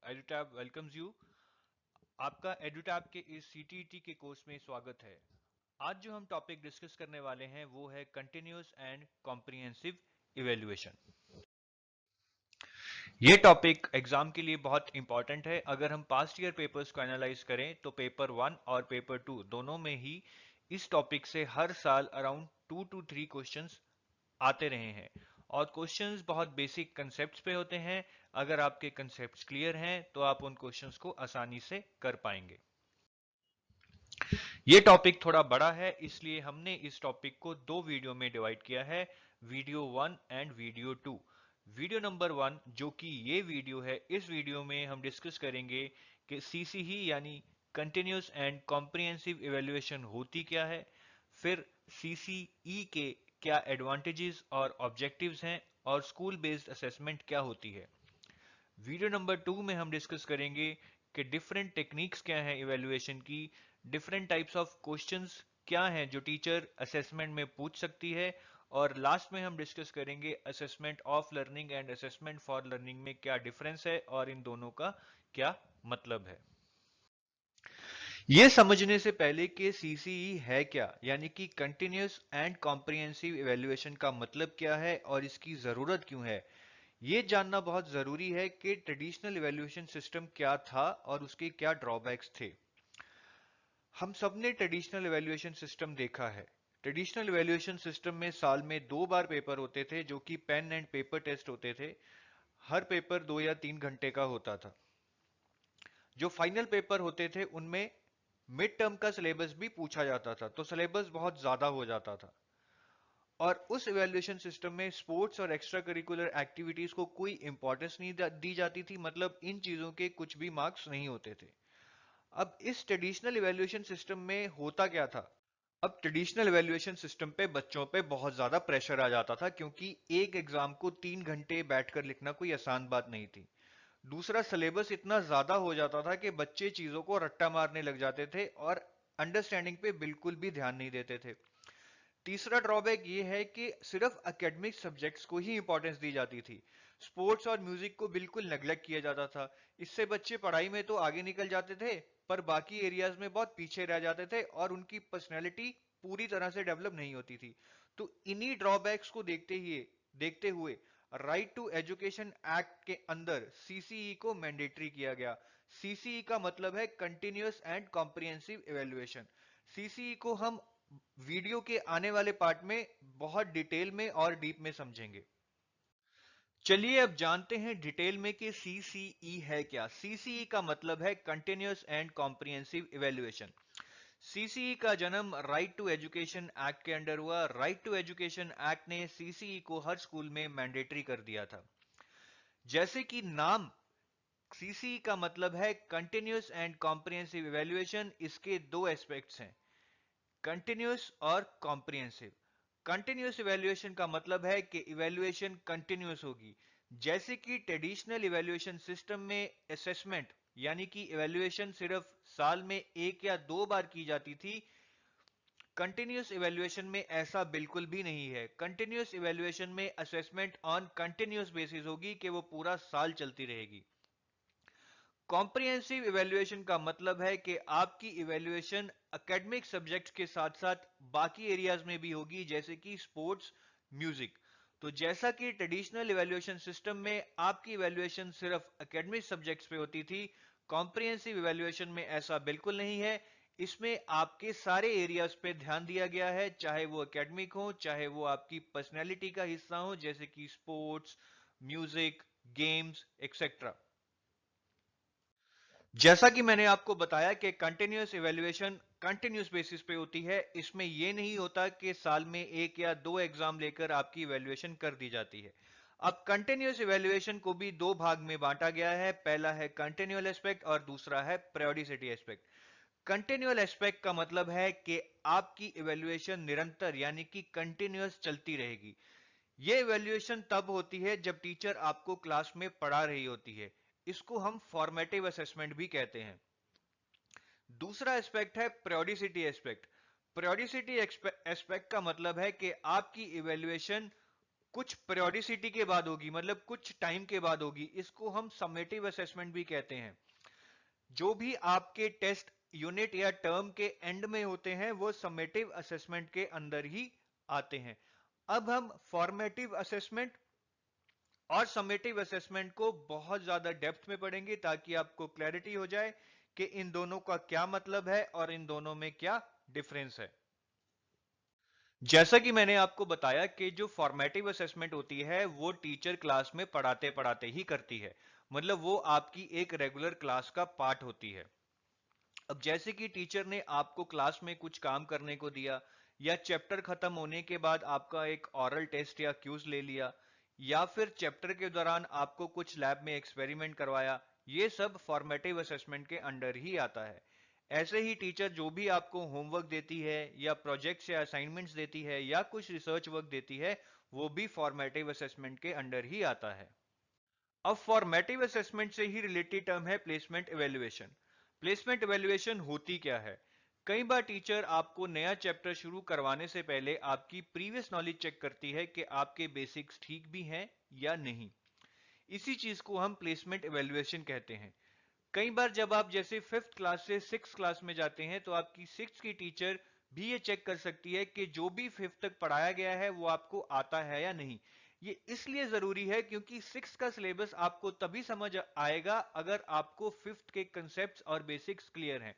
एडुटैब welcomes you. आपका एडुटैब के इस सीटीईटी के कोर्स में स्वागत है। आज जो हम टॉपिक डिस्कस करने वाले हैं वो है कंटिन्यूअस एंड कॉम्प्रिहेंसिव इवैल्यूएशन। ये टॉपिक एग्जाम के लिए बहुत इंपॉर्टेंट है। अगर हम पास्ट ईयर पेपर्स को एनालाइज करें तो पेपर 1 और पेपर 2 दोनों में ही इस टॉपिक से हर साल अराउंड 2 to 3 क्वेश्चंस आते रहे हैं और क्वेश्चंस बहुत बेसिक कंसेप्ट्स पे होते हैं। अगर आपके कंसेप्ट्स क्लियर हैं तो आप उन क्वेश्चंस को आसानी से कर पाएंगे। ये टॉपिक थोड़ा बड़ा है, इसलिए हमने इस टॉपिक को 2 वीडियो में डिवाइड किया है, video 1 and video 2। Video number 1 जो कि ये वीडियो है, इस वीडियो में हम डिस्कस करेंगे कि सीसीई यानी कंटिन्यूस एंड कॉम्प्रिहेंसिव इवैल्यूएशन होती क्या है, फिर सीसीई के क्या एडवांटेजेस और ऑब्जेक्टिव्स हैं और स्कूल बेस्ड असेसमेंट क्या होती है। वीडियो नंबर 2 में हम डिस्कस करेंगे कि डिफरेंट टेक्निक्स क्या हैं इवैल्यूएशन की, डिफरेंट टाइप्स ऑफ क्वेश्चंस क्या हैं जो टीचर असेसमेंट में पूछ सकती है, और लास्ट में हम डिस्कस करेंगे assessment of learning and assessment for learning में क्या डिफरेंस है और इन दोनों का क्या मतलब है। ये समझने से पहले कि सीसीई है क्या, यानी कि कंटिन्यूस एंड कॉम्प्रिहेंसिव इवैल्यूएशन का मतलब क्या है और इसकी जरूरत क्यों है, ये जानना बहुत जरूरी है कि ट्रेडिशनल इवैल्यूएशन सिस्टम क्या था और उसके क्या ड्रॉबैक्स थे। हम सबने ट्रेडिशनल इवैल्यूएशन सिस्टम देखा है। ट्रेडिशनल इवैल्यूएशन सिस्टम में साल में 2 बार पेपर होते थे जो कि पेन एंड पेपर टेस्ट होते थे। हर पेपर 2 या 3 घंटे का होता था। जो फाइनल पेपर होते थे उनमें मिड टर्म का सिलेबस भी पूछा जाता था, तो सिलेबस बहुत ज्यादा हो जाता था। और उस इवैल्यूएशन सिस्टम में स्पोर्ट्स और एक्स्ट्रा करिकुलर एक्टिविटीज को कोई इंपॉर्टेंस नहीं दी जाती थी, मतलब इन चीजों के कुछ भी मार्क्स नहीं होते थे। अब इस ट्रेडिशनल इवैल्यूएशन सिस्टम में होता क्या था, अब ट्रेडिशनल इवैल्यूएशन सिस्टम पे बच्चों पे बहुत ज्यादा प्रेशर आ जाता था, क्योंकि एक एग्जाम को 3 घंटे बैठकर लिखना कोई आसान बात नहीं थी। दूसरा, सिलेबस इतना ज्यादा हो जाता था कि बच्चे चीजों को रट्टा मारने लग जाते थे और अंडरस्टैंडिंग पे बिल्कुल भी ध्यान नहीं देते थे। तीसरा ड्रॉबैक ये है कि सिर्फ एकेडमिक सब्जेक्ट्स को ही इंपॉर्टेंस दी जाती थी। स्पोर्ट्स और म्यूजिक को बिल्कुल नेग्लेक्ट किया जाता था। इससे बच्चे पढ़ाई में तो आगे निकल जाते थे, पर बाकी एरियाज में बहुत पीछे रह जाते थे और उनकी पर्सनैलिटी पूरी तरह से डेवलप नहीं होती थी। तो इन्हीं ड्रॉबैक्स को देखते हुए राइट टू एजुकेशन एक्ट के अंदर सीसीई को मैंडेटरी किया गया। सीसीई का मतलब है continuous and comprehensive evaluation. CCE को हम वीडियो के आने वाले पार्ट में बहुत डिटेल में और डीप में समझेंगे। चलिए अब जानते हैं डिटेल में कि सीसीई है क्या। सीसीई का मतलब है continuous and comprehensive evaluation. CCE का जन्म राइट टू एजुकेशन एक्ट के अंडर हुआ। राइट टू एजुकेशन एक्ट ने सीसीई को हर स्कूल में मैंडेटरी कर दिया था। जैसे कि नाम, सीसीई का मतलब है कंटिन्यूअस एंड कॉम्प्रिहेंसिव इवैल्यूएशन। इसके दो एस्पेक्ट्स हैं, कंटिन्यूस और कॉम्प्रिहेंसिव। कंटिन्यूस इवैल्यूएशन का मतलब है कि इवैल्यूएशन कंटिन्यूस होगी। जैसे कि ट्रेडिशनल इवैल्यूएशन सिस्टम में असेसमेंट यानी कि इवैल्यूएशन सिर्फ साल में 1 या 2 बार की जाती थी, कंटिन्यूस इवैल्यूएशन में ऐसा बिल्कुल भी नहीं है। कंटिन्यूस इवैल्यूएशन में असेसमेंट ऑन कंटिन्यूस बेसिस होगी कि वो पूरा साल चलती रहेगी। कॉम्प्रिहेंसिव इवैल्यूएशन का मतलब है कि आपकी इवैल्यूएशन एकेडमिक सब्जेक्ट्स के साथ साथ बाकी एरियाज में भी होगी, जैसे कि स्पोर्ट्स, म्यूजिक। तो जैसा कि ट्रेडिशनल इवैल्यूएशन सिस्टम में आपकी इवैल्यूएशन सिर्फ एकेडमिक सब्जेक्ट्स पे होती थी, कॉम्प्रिहेंसिव इवैल्यूएशन में ऐसा बिल्कुल नहीं है। इसमें आपके सारे एरियाज पे ध्यान दिया गया है, चाहे वो एकेडमिक हो, चाहे वो आपकी पर्सनैलिटी का हिस्सा हो, जैसे कि स्पोर्ट्स, म्यूजिक, गेम्स एक्सेट्रा। जैसा कि मैंने आपको बताया कि कंटिन्यूअस इवैल्यूएशन कंटिन्यूअस बेसिस पे होती है। इसमें यह नहीं होता कि साल में 1 या 2 एग्जाम लेकर आपकी इवैल्यूएशन कर दी जाती है। अब कंटिन्यूअस इवैल्यूएशन को भी 2 भाग में बांटा गया है। पहला है कंटिन्यूअल एस्पेक्ट और दूसरा है पेरियोडिसिटी एस्पेक्ट। कंटिन्यूअल एस्पेक्ट का मतलब है कि आपकी इवैल्यूएशन निरंतर यानी कि कंटिन्यूअस चलती रहेगी। यह इवैल्यूएशन तब होती है जब टीचर आपको क्लास में पढ़ा रही होती है। इसको हम फॉर्मेटिव असेसमेंट भी कहते हैं। दूसरा एस्पेक्ट है पेरियोडिसिटी एस्पेक्ट। पेरियोडिसिटी एस्पेक्ट का मतलब है कि आपकी इवैल्यूएशन कुछ periodicity के बाद होगी, मतलब कुछ टाइम के बाद होगी, इसको हम समेटिव असेसमेंट भी कहते हैं। जो भी आपके टेस्ट यूनिट या टर्म के एंड में होते हैं वो समेटिव असेसमेंट के अंदर ही आते हैं। अब हम फॉर्मेटिव असेसमेंट और समेटिव असेसमेंट को बहुत ज्यादा डेप्थ में पढ़ेंगे ताकि आपको क्लैरिटी हो जाए कि इन दोनों का क्या मतलब है और इन दोनों में क्या डिफरेंस है। जैसा कि मैंने आपको बताया कि जो फॉर्मेटिव असेसमेंट होती है वो टीचर क्लास में पढ़ाते पढ़ाते ही करती है, मतलब वो आपकी एक रेगुलर क्लास का पार्ट होती है। अब जैसे कि टीचर ने आपको क्लास में कुछ काम करने को दिया, या चैप्टर खत्म होने के बाद आपका एक ऑरल टेस्ट या क्यूज ले लिया, या फिर चैप्टर के दौरान आपको कुछ लैब में एक्सपेरिमेंट करवाया, ये सब फॉर्मेटिव असेसमेंट के अंडर ही आता है। ऐसे ही टीचर जो भी आपको होमवर्क देती है या प्रोजेक्ट्स या असाइनमेंट्स देती है या कुछ रिसर्च वर्क देती है, वो भी फॉर्मेटिव असेसमेंट के अंडर ही आता है। अब फॉर्मेटिव असेसमेंट से ही रिलेटेड टर्म है प्लेसमेंट इवैल्यूएशन। प्लेसमेंट इवैल्यूएशन होती क्या है? कई बार टीचर आपको नया चैप्टर शुरू करवाने से पहले आपकी प्रीवियस नॉलेज चेक करती है कि आपके बेसिक्स ठीक भी हैं या नहीं। इसी चीज को हम प्लेसमेंट इवैल्यूएशन कहते हैं। कई बार जब आप जैसे फिफ्थ क्लास से सिक्स क्लास में जाते हैं तो आपकी सिक्स की टीचर भी ये चेक कर सकती है कि जो भी फिफ्थ तक पढ़ाया गया है वो आपको आता है या नहीं। ये इसलिए जरूरी है क्योंकि सिक्स का सिलेबस आपको तभी समझ आएगा अगर आपको फिफ्थ के कंसेप्ट्स और बेसिक्स क्लियर हैं।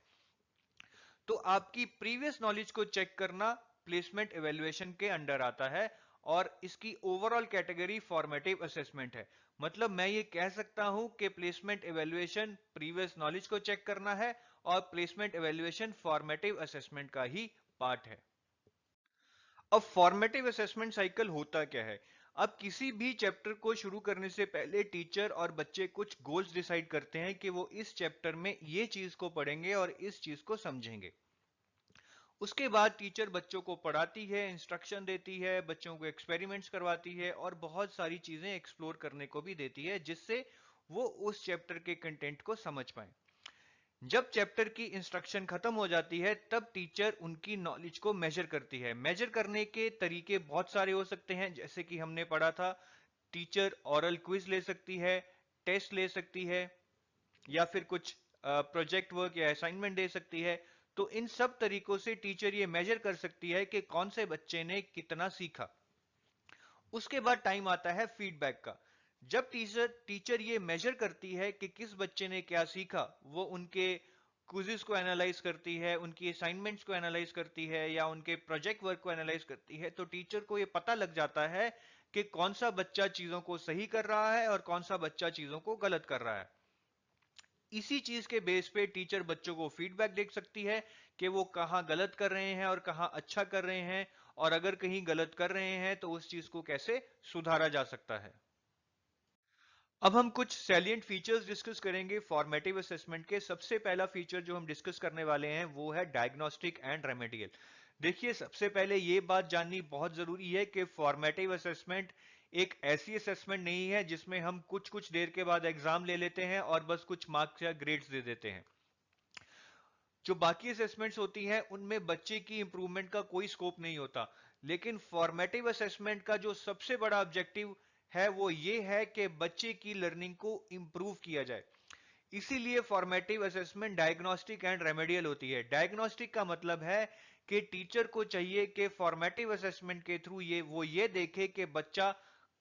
तो आपकी प्रीवियस नॉलेज को चेक करना प्लेसमेंट इवैल्यूएशन के अंडर आता है, और इसकी ओवरऑल कैटेगरी फॉर्मेटिव असेसमेंट है। मतलब मैं ये कह सकता हूं कि प्लेसमेंट इवैल्यूएशन प्रीवियस नॉलेज को चेक करना है और प्लेसमेंट इवैल्यूएशन फॉर्मेटिव असेसमेंट का ही पार्ट है। अब फॉर्मेटिव असेसमेंट साइकिल होता क्या है? अब किसी भी चैप्टर को शुरू करने से पहले टीचर और बच्चे कुछ गोल्स डिसाइड करते हैं कि वो इस चैप्टर में ये चीज को पढ़ेंगे और इस चीज को समझेंगे। उसके बाद टीचर बच्चों को पढ़ाती है, इंस्ट्रक्शन देती है, बच्चों को एक्सपेरिमेंट्स करवाती है और बहुत सारी चीजें एक्सप्लोर करने को भी देती है जिससे वो उस चैप्टर के कंटेंट को समझ पाए। जब चैप्टर की इंस्ट्रक्शन खत्म हो जाती है तब टीचर उनकी नॉलेज को मेजर करती है। मेजर करने के तरीके बहुत सारे हो सकते हैं, जैसे कि हमने पढ़ा था, टीचर ऑरल क्विज ले सकती है, टेस्ट ले सकती है, या फिर कुछ प्रोजेक्ट वर्क या असाइनमेंट दे सकती है। तो इन सब तरीकों से टीचर ये मेजर कर सकती है कि कौन से बच्चे ने कितना सीखा। उसके बाद टाइम आता है फीडबैक का। जब टीचर ये मेजर करती है कि किस बच्चे ने क्या सीखा, वो उनके क्विज़ेस को एनालाइज करती है, उनकी असाइनमेंट्स को एनालाइज करती है या उनके प्रोजेक्ट वर्क को एनालाइज करती है, तो टीचर को ये पता लग जाता है कि कौन सा बच्चा चीजों को सही कर रहा है और कौन सा बच्चा चीजों को गलत कर रहा है। इसी चीज के बेस पे टीचर बच्चों को फीडबैक दे सकती है कि वो कहाँ गलत कर रहे हैं और कहाँ अच्छा कर रहे हैं, और अगर कहीं गलत कर रहे हैं तो उस चीज को कैसे सुधारा जा सकता है। अब हम कुछ सैलिएंट फीचर्स डिस्कस करेंगे फॉर्मेटिव असेसमेंट के। सबसे पहला फीचर जो हम डिस्कस करने वाले हैं वो है डायग्नोस्टिक एंड रेमेडियल। देखिए, सबसे पहले ये बात जाननी बहुत जरूरी है कि फॉर्मेटिव असेसमेंट एक ऐसी असेसमेंट नहीं है जिसमें हम कुछ कुछ देर के बाद एग्जाम ले लेते हैं और बस कुछ मार्क्स या ग्रेड्स दे देते हैं। जो बाकी असेसमेंट्स होती हैं उनमें बच्चे की इंप्रूवमेंट का कोई स्कोप नहीं होता, लेकिन फॉर्मेटिव असेसमेंट का जो सबसे बड़ा ऑब्जेक्टिव है वो ये है कि बच्चे की लर्निंग को इंप्रूव किया जाए। इसीलिए formative assessment diagnostic and remedial होती है। डायग्नोस्टिक का मतलब है कि टीचर को चाहिए कि फॉर्मेटिव असेसमेंट के थ्रू ये देखे कि बच्चा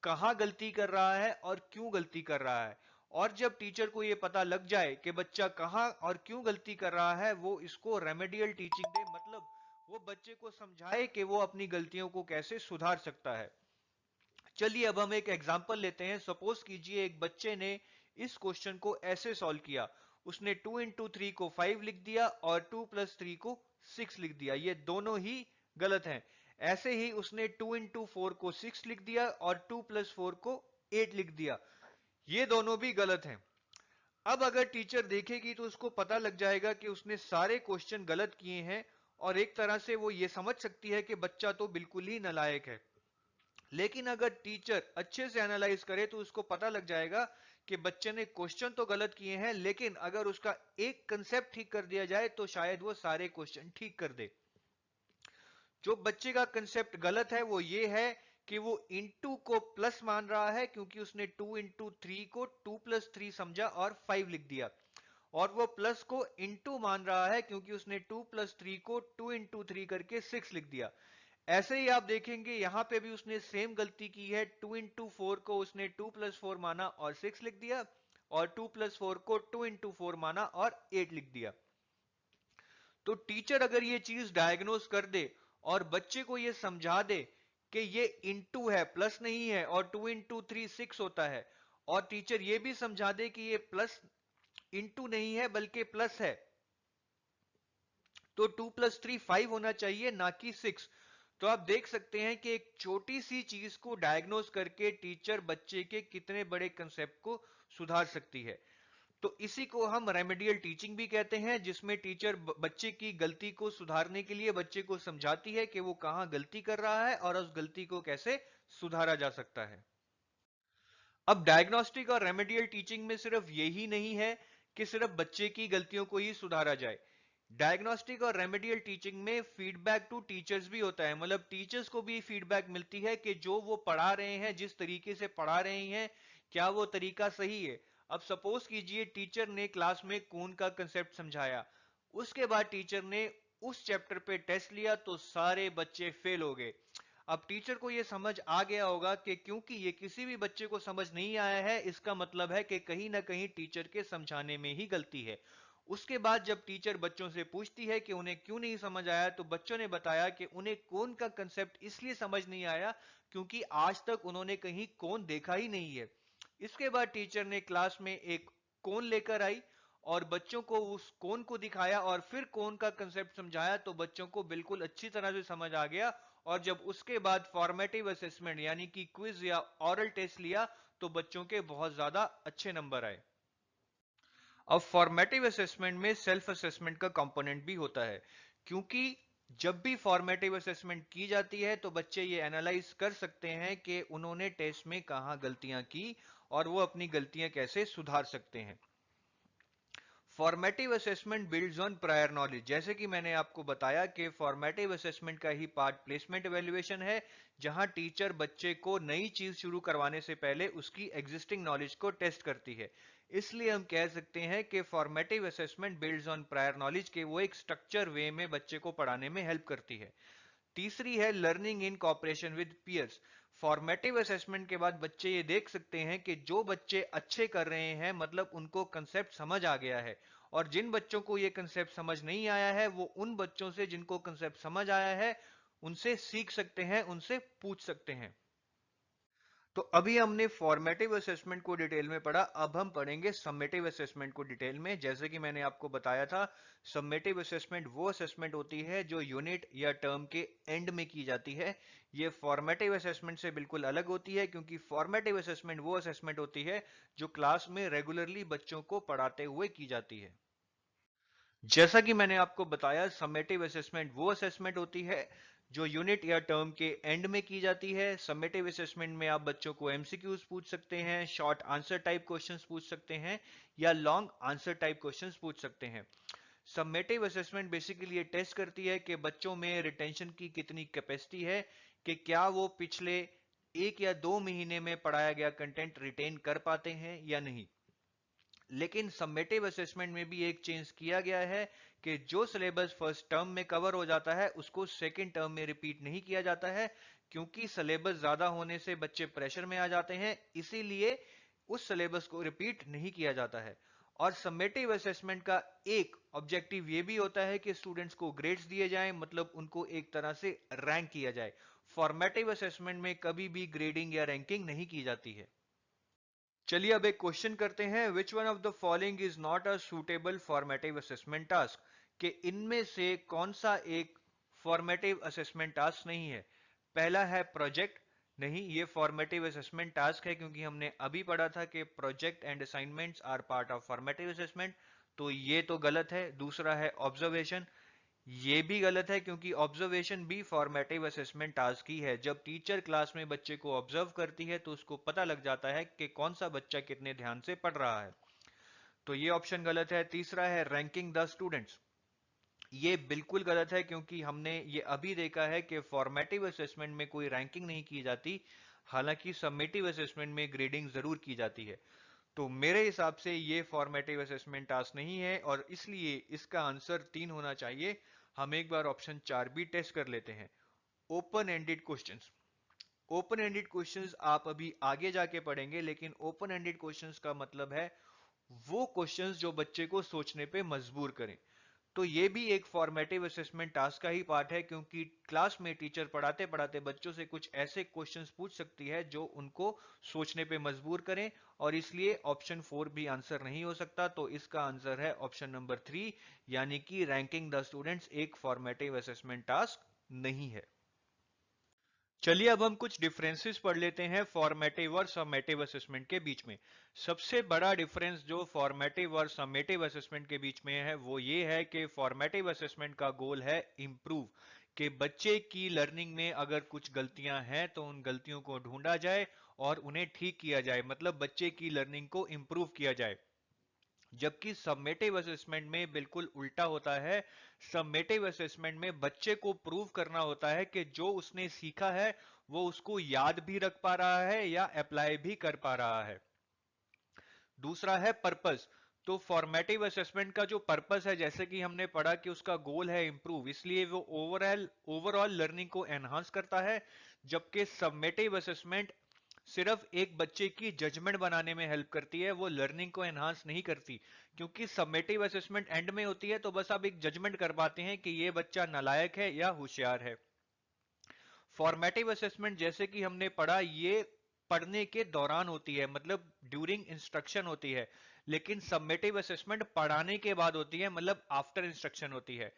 कहां गलती कर रहा है और क्यों गलती कर रहा है। और जब टीचर को ये पता लग जाए कि बच्चा कहां और क्यों गलती कर रहा है, वो इसको रेमेडियल टीचिंग दे, मतलब वो बच्चे को समझाए कि वो अपनी गलतियों को कैसे सुधार सकता है। चलिए अब हम एक एग्जांपल लेते हैं। सपोज कीजिए एक बच्चे ने इस क्वेश्चन को ऐसे सॉल्व किया। उसने 2 इंटू 3 को 5 लिख दिया और 2 प्लस 3 को 6 लिख दिया। ये दोनों ही गलत हैं। ऐसे ही उसने 2 इंटू 4 को 6 लिख दिया और 2 प्लस 4 को 8 लिख दिया। ये दोनों भी गलत हैं। अब अगर टीचर देखेगी तो उसको पता लग जाएगा कि उसने सारे क्वेश्चन गलत किए हैं, और एक तरह से वो ये समझ सकती है कि बच्चा तो बिल्कुल ही नालायक है। लेकिन अगर टीचर अच्छे से एनालाइज करे तो उसको पता लग जाएगा कि बच्चे ने क्वेश्चन तो गलत किए हैं, लेकिन अगर उसका एक कंसेप्ट ठीक कर दिया जाए तो शायद वो सारे क्वेश्चन ठीक कर दे। जो बच्चे का कंसेप्ट गलत है वो ये है कि वो इंटू को प्लस मान रहा है क्योंकि उसने 2 into 3 को 2+3 समझा और 5 लिख दिया, और वो प्लस को इंटू मान रहा है क्योंकि उसने 2+3 को 2 into 3 करके 6 लिख दिया। ऐसे ही आप देखेंगे यहां पे भी उसने सेम गलती की है, 2 into 4 को उसने 2+4 माना और 6 लिख दिया, और 2+4 को 2 into 4 माना और 8 लिख दिया। तो टीचर अगर ये चीज डायग्नोस कर दे और बच्चे को ये समझा दे कि ये इंटू है, प्लस नहीं है, और 2 into 3 6 होता है, और टीचर ये भी समझा दे कि ये प्लस इंटू नहीं है बल्कि प्लस है, तो 2+3 5 होना चाहिए ना कि 6। तो आप देख सकते हैं कि एक छोटी सी चीज को डायग्नोस करके टीचर बच्चे के कितने बड़े कंसेप्ट को सुधार सकती है। तो इसी को हम रेमेडियल टीचिंग भी कहते हैं, जिसमें टीचर बच्चे की गलती को सुधारने के लिए बच्चे को समझाती है कि वो कहां गलती कर रहा है और उस गलती को कैसे सुधारा जा सकता है। अब डायग्नोस्टिक और रेमेडियल टीचिंग में सिर्फ यही नहीं है कि सिर्फ बच्चे की गलतियों को ही सुधारा जाए। डायग्नोस्टिक और रेमेडियल टीचिंग में फीडबैक टू टीचर्स भी होता है, मतलब टीचर्स को भी फीडबैक मिलती है कि जो वो पढ़ा रहे हैं, जिस तरीके से पढ़ा रहे हैं, क्या वो तरीका सही है। अब सपोज कीजिए टीचर ने क्लास में कौन का कंसेप्ट समझाया, उसके बाद टीचर ने उस चैप्टर पे टेस्ट लिया तो सारे बच्चे फेल हो गए। अब टीचर को यह समझ आ गया होगा कि क्योंकि ये किसी भी बच्चे को समझ नहीं आया है, इसका मतलब है कि कहीं ना कहीं टीचर के समझाने में ही गलती है। उसके बाद जब टीचर बच्चों से पूछती है कि उन्हें क्यों नहीं समझ आया, तो बच्चों ने बताया कि उन्हें कौन का कंसेप्ट इसलिए समझ नहीं आया क्योंकि आज तक उन्होंने कहीं कौन देखा ही नहीं है। इसके बाद टीचर ने क्लास में एक कौन लेकर आई और बच्चों को उस कोन को दिखाया और फिर कोन का कंसेप्ट समझाया, तो बच्चों को बिल्कुल अच्छी तरह से समझ आ गया। और जब उसके बाद फॉर्मेटिव असेसमेंट यानी कि क्विज या ऑरल टेस्ट लिया, तो बच्चों के बहुत ज्यादा अच्छे नंबर आए। अब फॉर्मेटिव असेसमेंट में सेल्फ असेसमेंट का कंपोनेंट भी होता है, क्योंकि जब भी फॉर्मेटिव असेसमेंट की जाती है तो बच्चे ये एनालाइज कर सकते हैं कि उन्होंने टेस्ट में कहां गलतियां की और वो अपनी गलतियां कैसे सुधार सकते हैं। Formative assessment builds on prior knowledge, जैसे कि मैंने आपको बताया कि फॉर्मेटिव असेसमेंट का ही पार्ट प्लेसमेंट एवेल्युएशन है, जहां टीचर बच्चे को नई चीज शुरू करवाने से पहले उसकी एग्जिस्टिंग नॉलेज को टेस्ट करती है। इसलिए हम कह सकते हैं कि formative assessment builds on prior knowledge के वो एक स्ट्रक्चर वे में बच्चे को पढ़ाने में हेल्प करती है। तीसरी है learning in cooperation with peers. Formative assessment के बाद बच्चे ये देख सकते हैं कि जो बच्चे अच्छे कर रहे हैं, मतलब उनको कंसेप्ट समझ आ गया है, और जिन बच्चों को ये कंसेप्ट समझ नहीं आया है, वो उन बच्चों से जिनको कंसेप्ट समझ आया है उनसे सीख सकते हैं, उनसे पूछ सकते हैं। तो अभी हमने फॉर्मेटिव असेसमेंट को डिटेल में पढ़ा, अब हम पढ़ेंगे समेटिव असेसमेंट को डिटेल में। जैसे कि मैंने आपको बताया था, समेटिव असेसमेंट वो असेसमेंट होती है जो यूनिट या टर्म के एंड में की जाती है। ये फॉर्मेटिव असेसमेंट से बिल्कुल अलग होती है, क्योंकि फॉर्मेटिव असेसमेंट वो असेसमेंट होती है जो क्लास में रेगुलरली बच्चों को पढ़ाते हुए की जाती है। जैसा कि मैंने आपको बताया, समेटिव असेसमेंट वो असेसमेंट होती है जो यूनिट या टर्म के एंड में की जाती है। समेटिव असेसमेंट में आप बच्चों को एमसीक्यूज पूछ सकते हैं, शॉर्ट आंसर टाइप क्वेश्चंस पूछ सकते हैं, या लॉन्ग आंसर टाइप क्वेश्चंस पूछ सकते हैं। समेटिव असेसमेंट बेसिकली ये टेस्ट करती है कि बच्चों में रिटेंशन की कितनी कैपेसिटी है, कि क्या वो पिछले 1 या 2 महीने में पढ़ाया गया कंटेंट रिटेन कर पाते हैं या नहीं। लेकिन समेटिव असेसमेंट में भी एक चेंज किया गया है कि जो सिलेबस फर्स्ट टर्म में कवर हो जाता है उसको सेकंड टर्म में रिपीट नहीं किया जाता है, क्योंकि सिलेबस ज्यादा होने से बच्चे प्रेशर में आ जाते हैं, इसीलिए उस सिलेबस को रिपीट नहीं किया जाता है। और समेटिव असेसमेंट का एक ऑब्जेक्टिव ये भी होता है कि स्टूडेंट्स को ग्रेड्स दिए जाएं, मतलब उनको एक तरह से रैंक किया जाए। फॉर्मेटिव असेसमेंट में कभी भी ग्रेडिंग या रैंकिंग नहीं की जाती है। चलिए अब एक क्वेश्चन करते हैं, which one of the following is not a suitable formative assessment task, कि इनमें से कौन सा एक फॉर्मेटिव असेसमेंट टास्क नहीं है। पहला है प्रोजेक्ट, नहीं ये फॉर्मेटिव असेसमेंट टास्क है, क्योंकि हमने अभी पढ़ा था कि project and assignments are part of formative assessment, तो ये तो गलत है। दूसरा है ऑब्जर्वेशन, ये भी गलत है, क्योंकि ऑब्जर्वेशन भी फॉर्मेटिव असेसमेंट टास्क ही है। जब टीचर क्लास में बच्चे को ऑब्जर्व करती है तो उसको पता लग जाता है कि कौन सा बच्चा कितने ध्यान से पढ़ रहा है, तो ये ऑप्शन गलत है। तीसरा है रैंकिंग द स्टूडेंट्स, ये बिल्कुल गलत है, क्योंकि हमने ये अभी देखा है कि फॉर्मेटिव असेसमेंट में कोई रैंकिंग नहीं की जाती, हालांकि समेटिव असेसमेंट में ग्रेडिंग जरूर की जाती है। तो मेरे हिसाब से ये फॉर्मेटिव असेसमेंट टास्क नहीं है, और इसलिए इसका आंसर 3 होना चाहिए। हम एक बार ऑप्शन 4 भी टेस्ट कर लेते हैं। Open ended questions. Open ended questions आप अभी आगे जाके पढ़ेंगे, लेकिन ओपन एंडेड क्वेश्चंस का मतलब है वो क्वेश्चंस जो बच्चे को सोचने पे मजबूर करें। तो ये भी एक फॉर्मेटिव असेसमेंट टास्क का ही पार्ट है, क्योंकि क्लास में टीचर पढ़ाते पढ़ाते बच्चों से कुछ ऐसे क्वेश्चंस पूछ सकती है जो उनको सोचने पे मजबूर करें, और इसलिए ऑप्शन 4 भी आंसर नहीं हो सकता। तो इसका आंसर है ऑप्शन नंबर 3, यानी कि रैंकिंग द स्टूडेंट्स एक फॉर्मेटिव असेसमेंट टास्क नहीं है। चलिए अब हम कुछ डिफरेंसेस पढ़ लेते हैं फॉर्मेटिव और समेटिव असेसमेंट के बीच में। सबसे बड़ा डिफरेंस जो फॉर्मेटिव और समेटिव असेसमेंट के बीच में है वो ये है कि फॉर्मेटिव असेसमेंट का गोल है इम्प्रूव, कि बच्चे की लर्निंग में अगर कुछ गलतियां हैं तो उन गलतियों को ढूंढा जाए और उन्हें ठीक किया जाए, मतलब बच्चे की लर्निंग को इम्प्रूव किया जाए। जबकि सबमेटिव असेसमेंट में बिल्कुल उल्टा होता है। सबमेटिव असेसमेंट में बच्चे को प्रूव करना होता है कि जो उसने सीखा है वो उसको याद भी रख पा रहा है या अप्लाई भी कर पा रहा है। दूसरा है पर्पस। तो फॉर्मेटिव असेसमेंट का जो पर्पस है, जैसे कि हमने पढ़ा कि उसका गोल है इंप्रूव, इसलिए वो ओवरऑल लर्निंग को एनहांस करता है। जबकि सबमेटिव असेसमेंट सिर्फ एक बच्चे की जजमेंट बनाने में हेल्प करती है, वो लर्निंग को एनहांस नहीं करती। क्योंकि सबमेटिव असेसमेंट एंड में होती है तो बस आप एक जजमेंट कर पाते हैं कि ये बच्चा नालायक है या होशियार है। फॉर्मेटिव असेसमेंट जैसे कि हमने पढ़ा, ये पढ़ने के दौरान होती है, मतलब ड्यूरिंग इंस्ट्रक्शन होती है। लेकिन सबमेटिव असेसमेंट पढ़ाने के बाद होती है, मतलब आफ्टर इंस्ट्रक्शन होती है।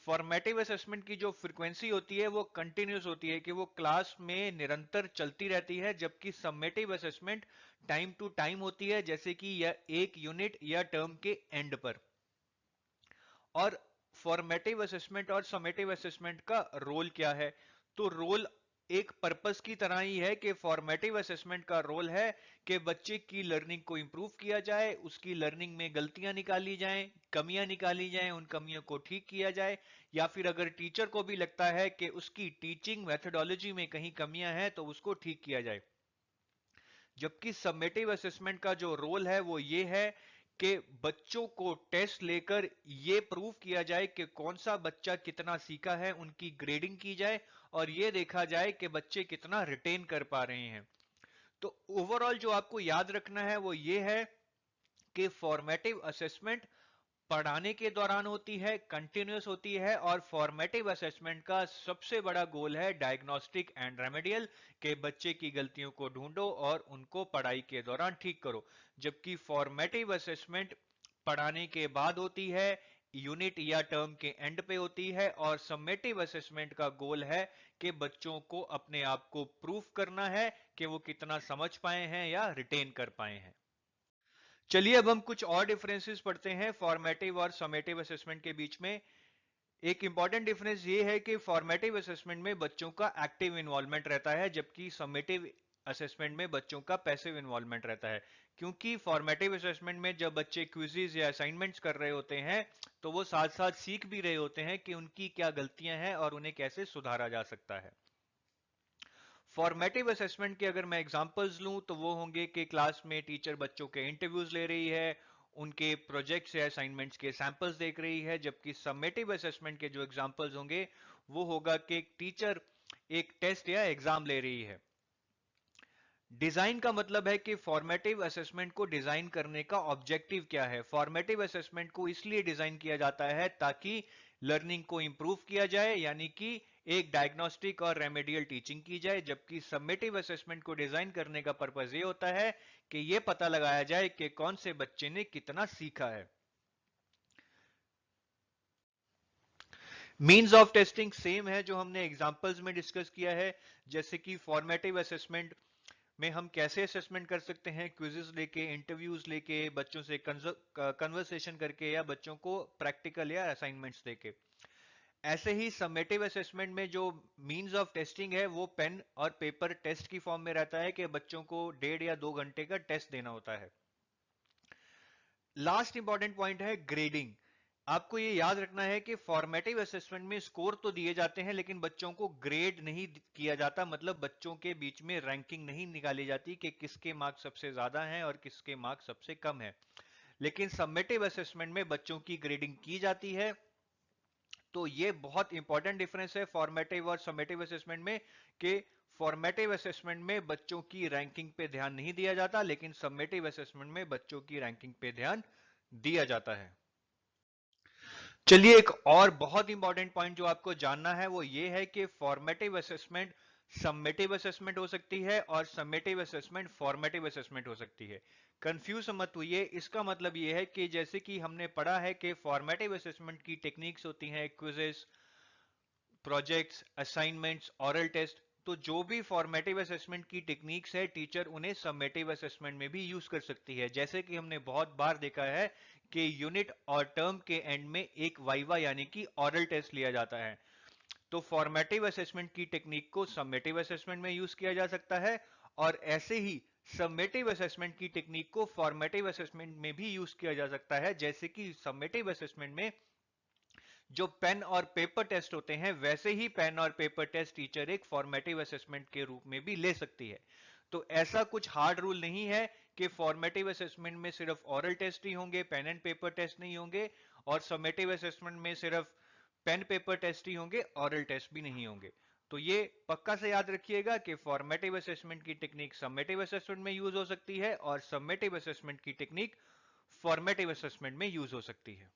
फॉर्मेटिव असेसमेंट की जो फ्रीक्वेंसी होती है वो कंटिन्यूस होती है, कि वो क्लास में निरंतर चलती रहती है। जबकि summative assessment time to time होती है, जैसे कि यह एक यूनिट या टर्म के एंड पर। और फॉर्मेटिव असेसमेंट और समेटिव असेसमेंट का रोल क्या है? तो रोल एक पर्पस की तरह ही है, कि फॉर्मेटिव असेसमेंट का रोल है कि बच्चे की लर्निंग को इंप्रूव किया जाए, उसकी लर्निंग में गलतियां निकाली जाएं, कमियां निकाली जाएं, उन कमियों को ठीक किया जाए, या फिर अगर टीचर को भी लगता है कि उसकी टीचिंग मेथोडोलॉजी में कहीं कमियां हैं तो उसको ठीक किया जाए। जबकि सबमेटिव असेसमेंट का जो रोल है वो ये है कि बच्चों को टेस्ट लेकर ये प्रूव किया जाए कि कौन सा बच्चा कितना सीखा है, उनकी ग्रेडिंग की जाए और ये देखा जाए कि बच्चे कितना रिटेन कर पा रहे हैं। तो ओवरऑल जो आपको याद रखना है वो ये है कि फॉर्मेटिव असेसमेंट पढ़ाने के दौरान होती है, कंटिन्यूस होती है, और फॉर्मेटिव असेसमेंट का सबसे बड़ा गोल है डायग्नोस्टिक एंड रेमेडियल, के बच्चे की गलतियों को ढूंढो और उनको पढ़ाई के दौरान ठीक करो। जबकि फॉर्मेटिव असेसमेंट पढ़ाने के बाद होती है, यूनिट या टर्म के एंड पे होती है, और समेटिव असेसमेंट का गोल है कि बच्चों को अपने आप को प्रूफ करना है कि वो कितना समझ पाए हैं या रिटेन कर पाए हैं। चलिए अब हम कुछ और डिफरेंसेस पढ़ते हैं फॉर्मेटिव और समेटिव असेसमेंट के बीच में। एक इंपॉर्टेंट डिफरेंस ये है कि फॉर्मेटिव असेसमेंट में बच्चों का एक्टिव इन्वॉल्वमेंट रहता है, जबकि समेटिव असेसमेंट में बच्चों का पैसिव इन्वॉल्वमेंट रहता है। क्योंकि फॉर्मेटिव असेसमेंट में जब बच्चे क्विज़िज या असाइनमेंट्स कर रहे होते हैं तो वो साथ साथ सीख भी रहे होते हैं कि उनकी क्या गलतियां हैं और उन्हें कैसे सुधारा जा सकता है। फॉर्मेटिव असेसमेंट के अगर मैं एग्जांपल्स लूं तो वो होंगे कि क्लास में टीचर बच्चों के इंटरव्यूज ले रही है, उनके प्रोजेक्ट्स या असाइनमेंट्स के सैंपल्स देख रही है। जबकि समेटिव असेसमेंट के जो एग्जांपल्स होंगे वो होगा कि एक टीचर एक टेस्ट या एग्जाम ले रही है। डिजाइन का मतलब है कि फॉर्मेटिव असेसमेंट को डिजाइन करने का ऑब्जेक्टिव क्या है। फॉर्मेटिव असेसमेंट को इसलिए डिजाइन किया जाता है ताकि लर्निंग को इंप्रूव किया जाए, यानी कि एक डायग्नोस्टिक और रेमेडियल टीचिंग की जाए। जबकि सबमेटिव असेसमेंट को डिजाइन करने का पर्पस ये होता है कि ये पता लगाया जाए कि कौन से बच्चे ने कितना सीखा है। मीन्स ऑफ टेस्टिंग सेम है जो हमने एग्जांपल्स में डिस्कस किया है। जैसे कि फॉर्मेटिव असेसमेंट में हम कैसे असेसमेंट कर सकते हैं, क्विजेस लेके, इंटरव्यूज लेके, बच्चों से कन्वर्सेशन करके, या बच्चों को प्रैक्टिकल या असाइनमेंट्स देके। ऐसे ही समेटिव असेसमेंट में जो मीन्स ऑफ टेस्टिंग है वो पेन और पेपर टेस्ट की फॉर्म में रहता है, कि बच्चों को 1.5 या 2 घंटे का टेस्ट देना होता है। लास्ट इंपॉर्टेंट पॉइंट है ग्रेडिंग। आपको ये याद रखना है कि फॉर्मेटिव असेसमेंट में स्कोर तो दिए जाते हैं लेकिन बच्चों को ग्रेड नहीं किया जाता, मतलब बच्चों के बीच में रैंकिंग नहीं निकाली जाती कि किसके मार्क्स सबसे ज्यादा हैं और किसके मार्क्स सबसे कम है। लेकिन समेटिव असेसमेंट में बच्चों की ग्रेडिंग की जाती है। तो ये बहुत इंपॉर्टेंट डिफरेंस है फॉर्मेटिव और समेटिव असेसमेंट में, कि फॉर्मेटिव असेसमेंट में बच्चों की रैंकिंग पे ध्यान नहीं दिया जाता लेकिन समेटिव असेसमेंट में बच्चों की रैंकिंग पे ध्यान दिया जाता है। चलिए, एक और बहुत इंपॉर्टेंट पॉइंट जो आपको जानना है वो ये है कि फॉर्मेटिव असेसमेंट समेटिव असेसमेंट हो सकती है और समेटिव असेसमेंट फॉर्मेटिव असेसमेंट हो सकती है। कंफ्यूज मत हुई, इसका मतलब ये है कि जैसे कि हमने पढ़ा है कि फॉर्मेटिव असेसमेंट की टेक्निक्स होती हैं quizzes, projects, assignments, oral test. तो जो भी फॉर्मेटिव असेसमेंट की टेक्निक्स है टीचर उन्हें समेटिव असेसमेंट में भी यूज कर सकती है। जैसे कि हमने बहुत बार देखा है कि यूनिट और टर्म के एंड में एक वाइवा यानी कि ऑरल टेस्ट लिया जाता है। तो फॉर्मेटिव असेसमेंट की टेक्निक को समेटिव असेसमेंट में यूज किया जा सकता है और ऐसे ही समेटिव असेसमेंट की टेक्निक को फॉर्मेटिव असेसमेंट में भी यूज किया जा सकता है। जैसे कि समेटिव असेसमेंट में जो पेन और पेपर टेस्ट होते हैं वैसे ही पेन और पेपर टेस्ट टीचर एक फॉर्मेटिव असेसमेंट के रूप में भी ले सकती है। तो ऐसा कुछ हार्ड रूल नहीं है कि फॉर्मेटिव असेसमेंट में सिर्फ ऑरल टेस्ट ही होंगे, पेन एंड पेपर टेस्ट नहीं होंगे, और समेटिव असेसमेंट में सिर्फ पेन पेपर टेस्ट ही होंगे, ऑरल टेस्ट भी नहीं होंगे। तो ये पक्का से याद रखिएगा कि फॉर्मेटिव असेसमेंट की टेक्निक समेटिव असेसमेंट में यूज हो सकती है और समेटिव असेसमेंट की टेक्निक फॉर्मेटिव असेसमेंट में यूज हो सकती है।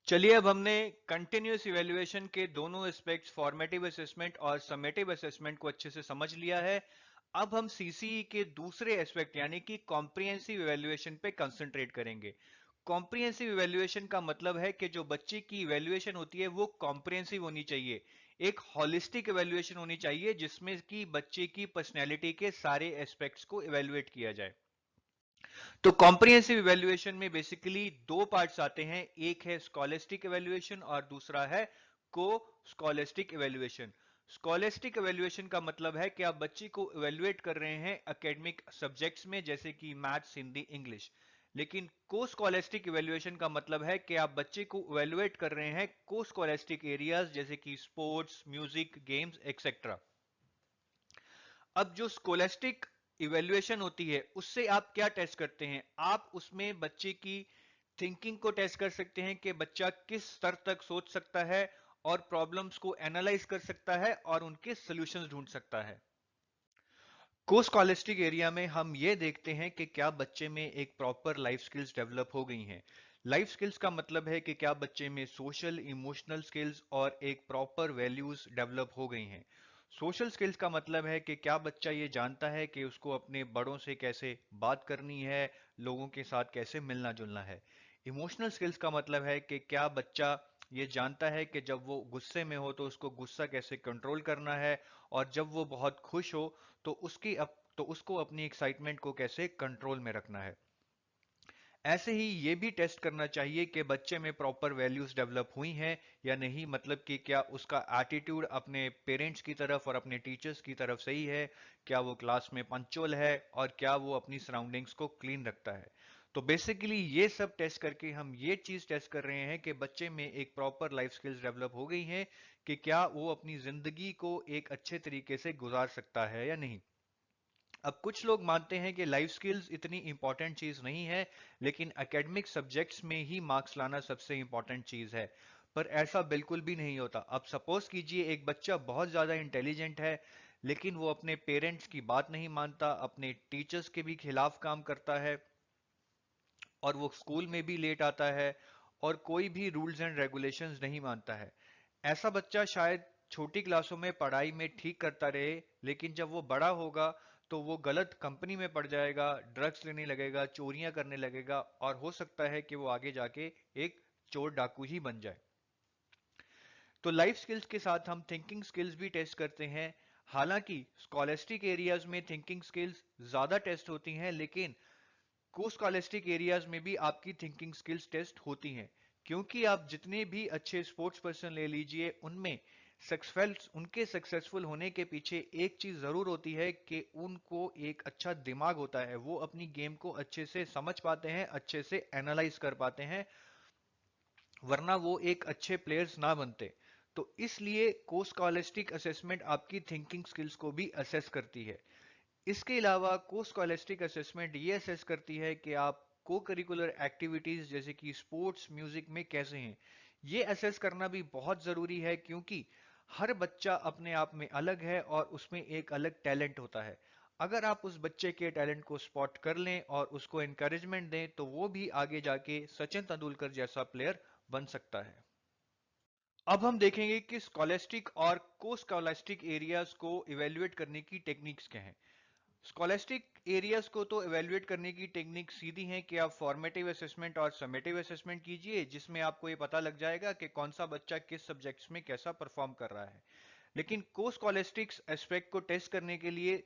चलिए, अब हमने कंटिन्यूस इवैल्यूएशन के दोनों एस्पेक्ट्स फॉर्मेटिव असेसमेंट और समेटिव असेसमेंट को अच्छे से समझ लिया है। अब हम सीसीई के दूसरे एस्पेक्ट यानी कि कॉम्प्रिहेंसिव इवैल्यूएशन पे कंसंट्रेट करेंगे। कॉम्प्रिहेंसिव इवैल्यूएशन का मतलब है कि जो बच्चे की इवैल्यूएशन होती है वो कॉम्प्रिहेंसिव होनी चाहिए, एक होलिस्टिक इवैल्यूएशन होनी चाहिए जिसमें कि बच्चे की पर्सनैलिटी के सारे एस्पेक्ट्स को इवैल्यूएट किया जाए। तो कॉम्प्रिहेंसिव इवैल्यूएशन में बेसिकली दो पार्ट्स आते हैं, एक है स्कॉलेस्टिक इवैल्यूएशन और दूसरा है को स्कॉलेस्टिक इवैल्यूएशन। स्कॉलेस्टिक इवैल्यूएशन का मतलब है कि आप बच्चे को इवैल्यूएट कर रहे हैं एकेडमिक सब्जेक्ट्स में जैसे कि मैथ्स, हिंदी, इंग्लिश। लेकिन को स्कॉलेस्टिक इवैल्यूएशन का मतलब है कि आप बच्चे को इवैल्यूएट कर रहे हैं को स्कॉलेस्टिक एरियाज जैसे कि स्पोर्ट्स, म्यूजिक, गेम्स एक्सेट्रा। अब जो स्कोलेस्टिक इवेल्युएशन होती है उससे आप क्या टेस्ट करते हैं, आप उसमें बच्चे की थिंकिंग को टेस्ट कर सकते हैं कि बच्चा किस स्तर तक सोच सकता है और प्रॉब्लम्स को एनालाइज कर सकता है और उनके सॉल्यूशंस ढूंढ सकता है। को स्कॉलेस्टिक एरिया में हम ये देखते हैं कि क्या बच्चे में एक प्रॉपर लाइफ स्किल्स डेवलप हो गई हैं। लाइफ स्किल्स का मतलब है कि क्या बच्चे में सोशल, इमोशनल स्किल्स और एक प्रॉपर वैल्यूज डेवलप हो गई हैं। सोशल स्किल्स का मतलब है कि क्या बच्चा ये जानता है कि उसको अपने बड़ों से कैसे बात करनी है, लोगों के साथ कैसे मिलना जुलना है। इमोशनल स्किल्स का मतलब है कि क्या बच्चा ये जानता है कि जब वो गुस्से में हो तो उसको गुस्सा कैसे कंट्रोल करना है, और जब वो बहुत खुश हो तो उसको अपनी एक्साइटमेंट को कैसे कंट्रोल में रखना है। ऐसे ही ये भी टेस्ट करना चाहिए कि बच्चे में प्रॉपर वैल्यूज डेवलप हुई हैं या नहीं, मतलब कि क्या उसका एटीट्यूड अपने पेरेंट्स की तरफ और अपने टीचर्स की तरफ सही है, क्या वो क्लास में पंक्चुअल है और क्या वो अपनी सराउंडिंग्स को क्लीन रखता है। तो बेसिकली ये सब टेस्ट करके हम ये चीज टेस्ट कर रहे हैं कि बच्चे में एक प्रॉपर लाइफ स्किल्स डेवलप हो गई हैं कि क्या वो अपनी जिंदगी को एक अच्छे तरीके से गुजार सकता है या नहीं। अब कुछ लोग मानते हैं कि लाइफ स्किल्स इतनी इंपॉर्टेंट चीज नहीं है, लेकिन एकेडमिक सब्जेक्ट्स में ही मार्क्स लाना सबसे इंपॉर्टेंट चीज है। पर ऐसा बिल्कुल भी नहीं होता। अब सपोज कीजिए एक बच्चा बहुत ज्यादा इंटेलिजेंट है लेकिन वो अपने पेरेंट्स की बात नहीं मानता, अपने टीचर्स के भी खिलाफ काम करता है और वो स्कूल में भी लेट आता है और कोई भी रूल्स एंड रेगुलेशंस नहीं मानता है। ऐसा बच्चा शायद छोटी क्लासों में पढ़ाई में ठीक करता रहे, लेकिन जब वो बड़ा होगा तो वो गलत कंपनी में पड़ जाएगा, ड्रग्स लेने लगेगा, चोरियां करने लगेगा और हो सकता है कि वो आगे जाके एक चोर डाकू ही बन जाए। तो लाइफ स्किल्स के साथ हम थिंकिंग स्किल्स भी टेस्ट करते हैं। हालांकि स्कॉलेस्टिक एरियाज में थिंकिंग स्किल्स ज्यादा टेस्ट होती हैं, लेकिन को स्कॉलेस्टिक एरियाज में भी आपकी थिंकिंग स्किल्स टेस्ट होती हैं, क्योंकि आप जितने भी अच्छे स्पोर्ट्स पर्सन ले लीजिए उनमें उनके सक्सेसफुल होने के पीछे एक चीज जरूर होती है कि उनको एक अच्छा दिमाग होता है, वो अपनी गेम को अच्छे से समझ पाते हैं, अच्छे से एनालाइज कर पाते हैं वरना वो एक अच्छे प्लेयर्स ना बनते। तो इसलिए को स्कॉलस्टिक असेसमेंट आपकी थिंकिंग स्किल्स को भी असेस करती है। इसके अलावा को स्कॉलस्टिक असेसमेंट ये असेस करती है कि आप को करिकुलर एक्टिविटीज जैसे कि स्पोर्ट्स म्यूजिक में कैसे हैं। ये असेस करना भी बहुत जरूरी है, क्योंकि हर बच्चा अपने आप में अलग है और उसमें एक अलग टैलेंट होता है। अगर आप उस बच्चे के टैलेंट को स्पॉट कर लें और उसको एनकरेजमेंट दें तो वो भी आगे जाके सचिन तेंदुलकर जैसा प्लेयर बन सकता है। अब हम देखेंगे कि स्कॉलेस्टिक और को स्कॉलेस्टिक एरियाज को इवेल्युएट करने की टेक्निक्स क्या हैं। स्कॉलेस्टिक एरियाज को तो इवेल्युएट करने की टेक्निक सीधी है कि आप फॉर्मेटिव असेसमेंट और समेटिव असेसमेंट कीजिए, जिसमें आपको ये पता लग जाएगा कि कौन सा बच्चा किस सब्जेक्ट्स में कैसा परफॉर्म कर रहा है। लेकिन को स्कॉलेस्टिक्स एस्पेक्ट को टेस्ट करने के लिए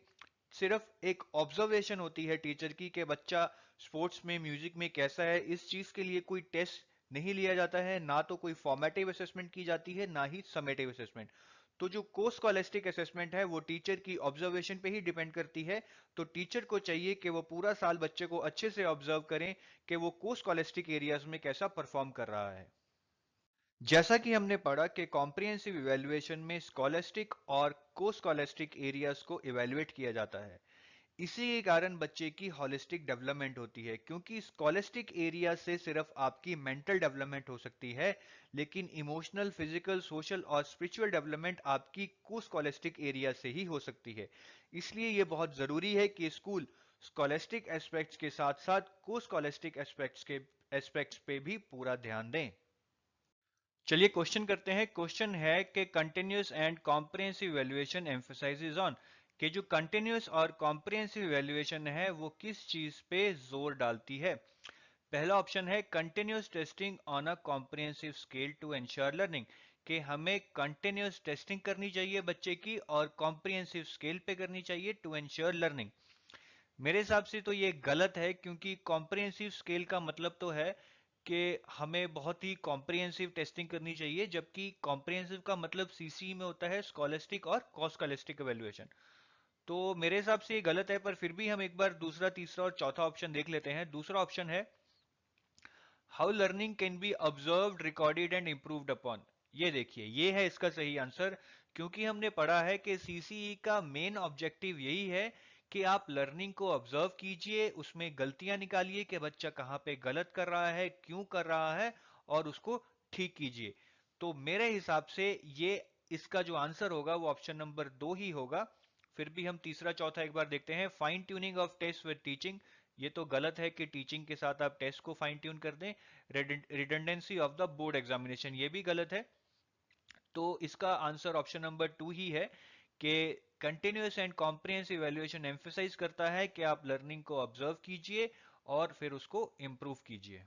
सिर्फ एक ऑब्जर्वेशन होती है टीचर की कि बच्चा स्पोर्ट्स में म्यूजिक में कैसा है। इस चीज के लिए कोई टेस्ट नहीं लिया जाता है, ना तो कोई फॉर्मेटिव असेसमेंट की जाती है ना ही समेटिव असेसमेंट। तो जो को स्कॉलेस्टिक असेसमेंट है वो टीचर की ऑब्जर्वेशन पे ही डिपेंड करती है। तो टीचर को चाहिए कि वो पूरा साल बच्चे को अच्छे से ऑब्जर्व करें कि वो को स्कॉलेस्टिक एरियाज में कैसा परफॉर्म कर रहा है। जैसा कि हमने पढ़ा कि कॉम्प्रिहेंसिव इवैल्यूएशन में स्कॉलेस्टिक और को स्कॉलेस्टिक एरियाज को इवैल्यूएट किया जाता है। इसी के कारण बच्चे की होलिस्टिक डेवलपमेंट होती है, क्योंकि स्कॉलेस्टिक एरिया से सिर्फ आपकी मेंटल डेवलपमेंट हो सकती है, लेकिन इमोशनल, फिजिकल, सोशल और स्पिरिचुअल डेवलपमेंट आपकी को स्कॉलेस्टिक एरिया से ही हो सकती है। इसलिए यह बहुत जरूरी है कि स्कूल स्कॉलेस्टिक एस्पेक्ट्स के साथ साथ को स्कॉलेस्टिक एस्पेक्ट्स पे भी पूरा ध्यान दें। चलिए क्वेश्चन करते हैं। क्वेश्चन है कि continuous and comprehensive evaluation emphasises on, कि जो कंटिन्यूअस और कॉम्प्रिहेंसिव इवैल्यूएशन है वो किस चीज पे जोर डालती है। पहला ऑप्शन है continuous testing on a comprehensive scale to ensure learning, कि हमें कंटिन्यूअस टेस्टिंग करनी चाहिए बच्चे की और कॉम्प्रिहेंसिव स्केल पे करनी चाहिए टू एंश्योर लर्निंग। मेरे हिसाब से तो ये गलत है, क्योंकि कॉम्प्रिहेंसिव स्केल का मतलब तो है कि हमें बहुत ही कॉम्प्रिहेंसिव टेस्टिंग करनी चाहिए, जबकि कॉम्प्रिहेंसिव का मतलब सीसी में होता है स्कॉलेस्टिक और कॉस्कॉलेस्टिक एवेल्युएशन। तो मेरे हिसाब से ये गलत है, पर फिर भी हम एक बार दूसरा, तीसरा और चौथा ऑप्शन देख लेते हैं। दूसरा ऑप्शन है how learning can be observed, recorded and improved upon. ये देखिए, ये है इसका सही आंसर, क्योंकि हमने पढ़ा है कि सीसीई का मेन ऑब्जेक्टिव यही है कि आप लर्निंग को ऑब्जर्व कीजिए, उसमें गलतियां निकालिए कि बच्चा कहाँ पे गलत कर रहा है, क्यों कर रहा है, और उसको ठीक कीजिए। तो मेरे हिसाब से ये इसका जो आंसर होगा वो ऑप्शन नंबर 2 ही होगा। फिर भी हम तीसरा चौथा एक बार देखते हैं। Fine tuning of test with teaching, ये तो गलत है कि टीचिंग के साथ आप टेस्ट को फाइन ट्यून कर दें। Redundancy of the board examination, ये भी गलत है। तो इसका आंसर ऑप्शन नंबर 2 ही है कि continuous and comprehensive evaluation emphasise करता है कि आप लर्निंग को ऑब्जर्व कीजिए और फिर उसको इम्प्रूव कीजिए।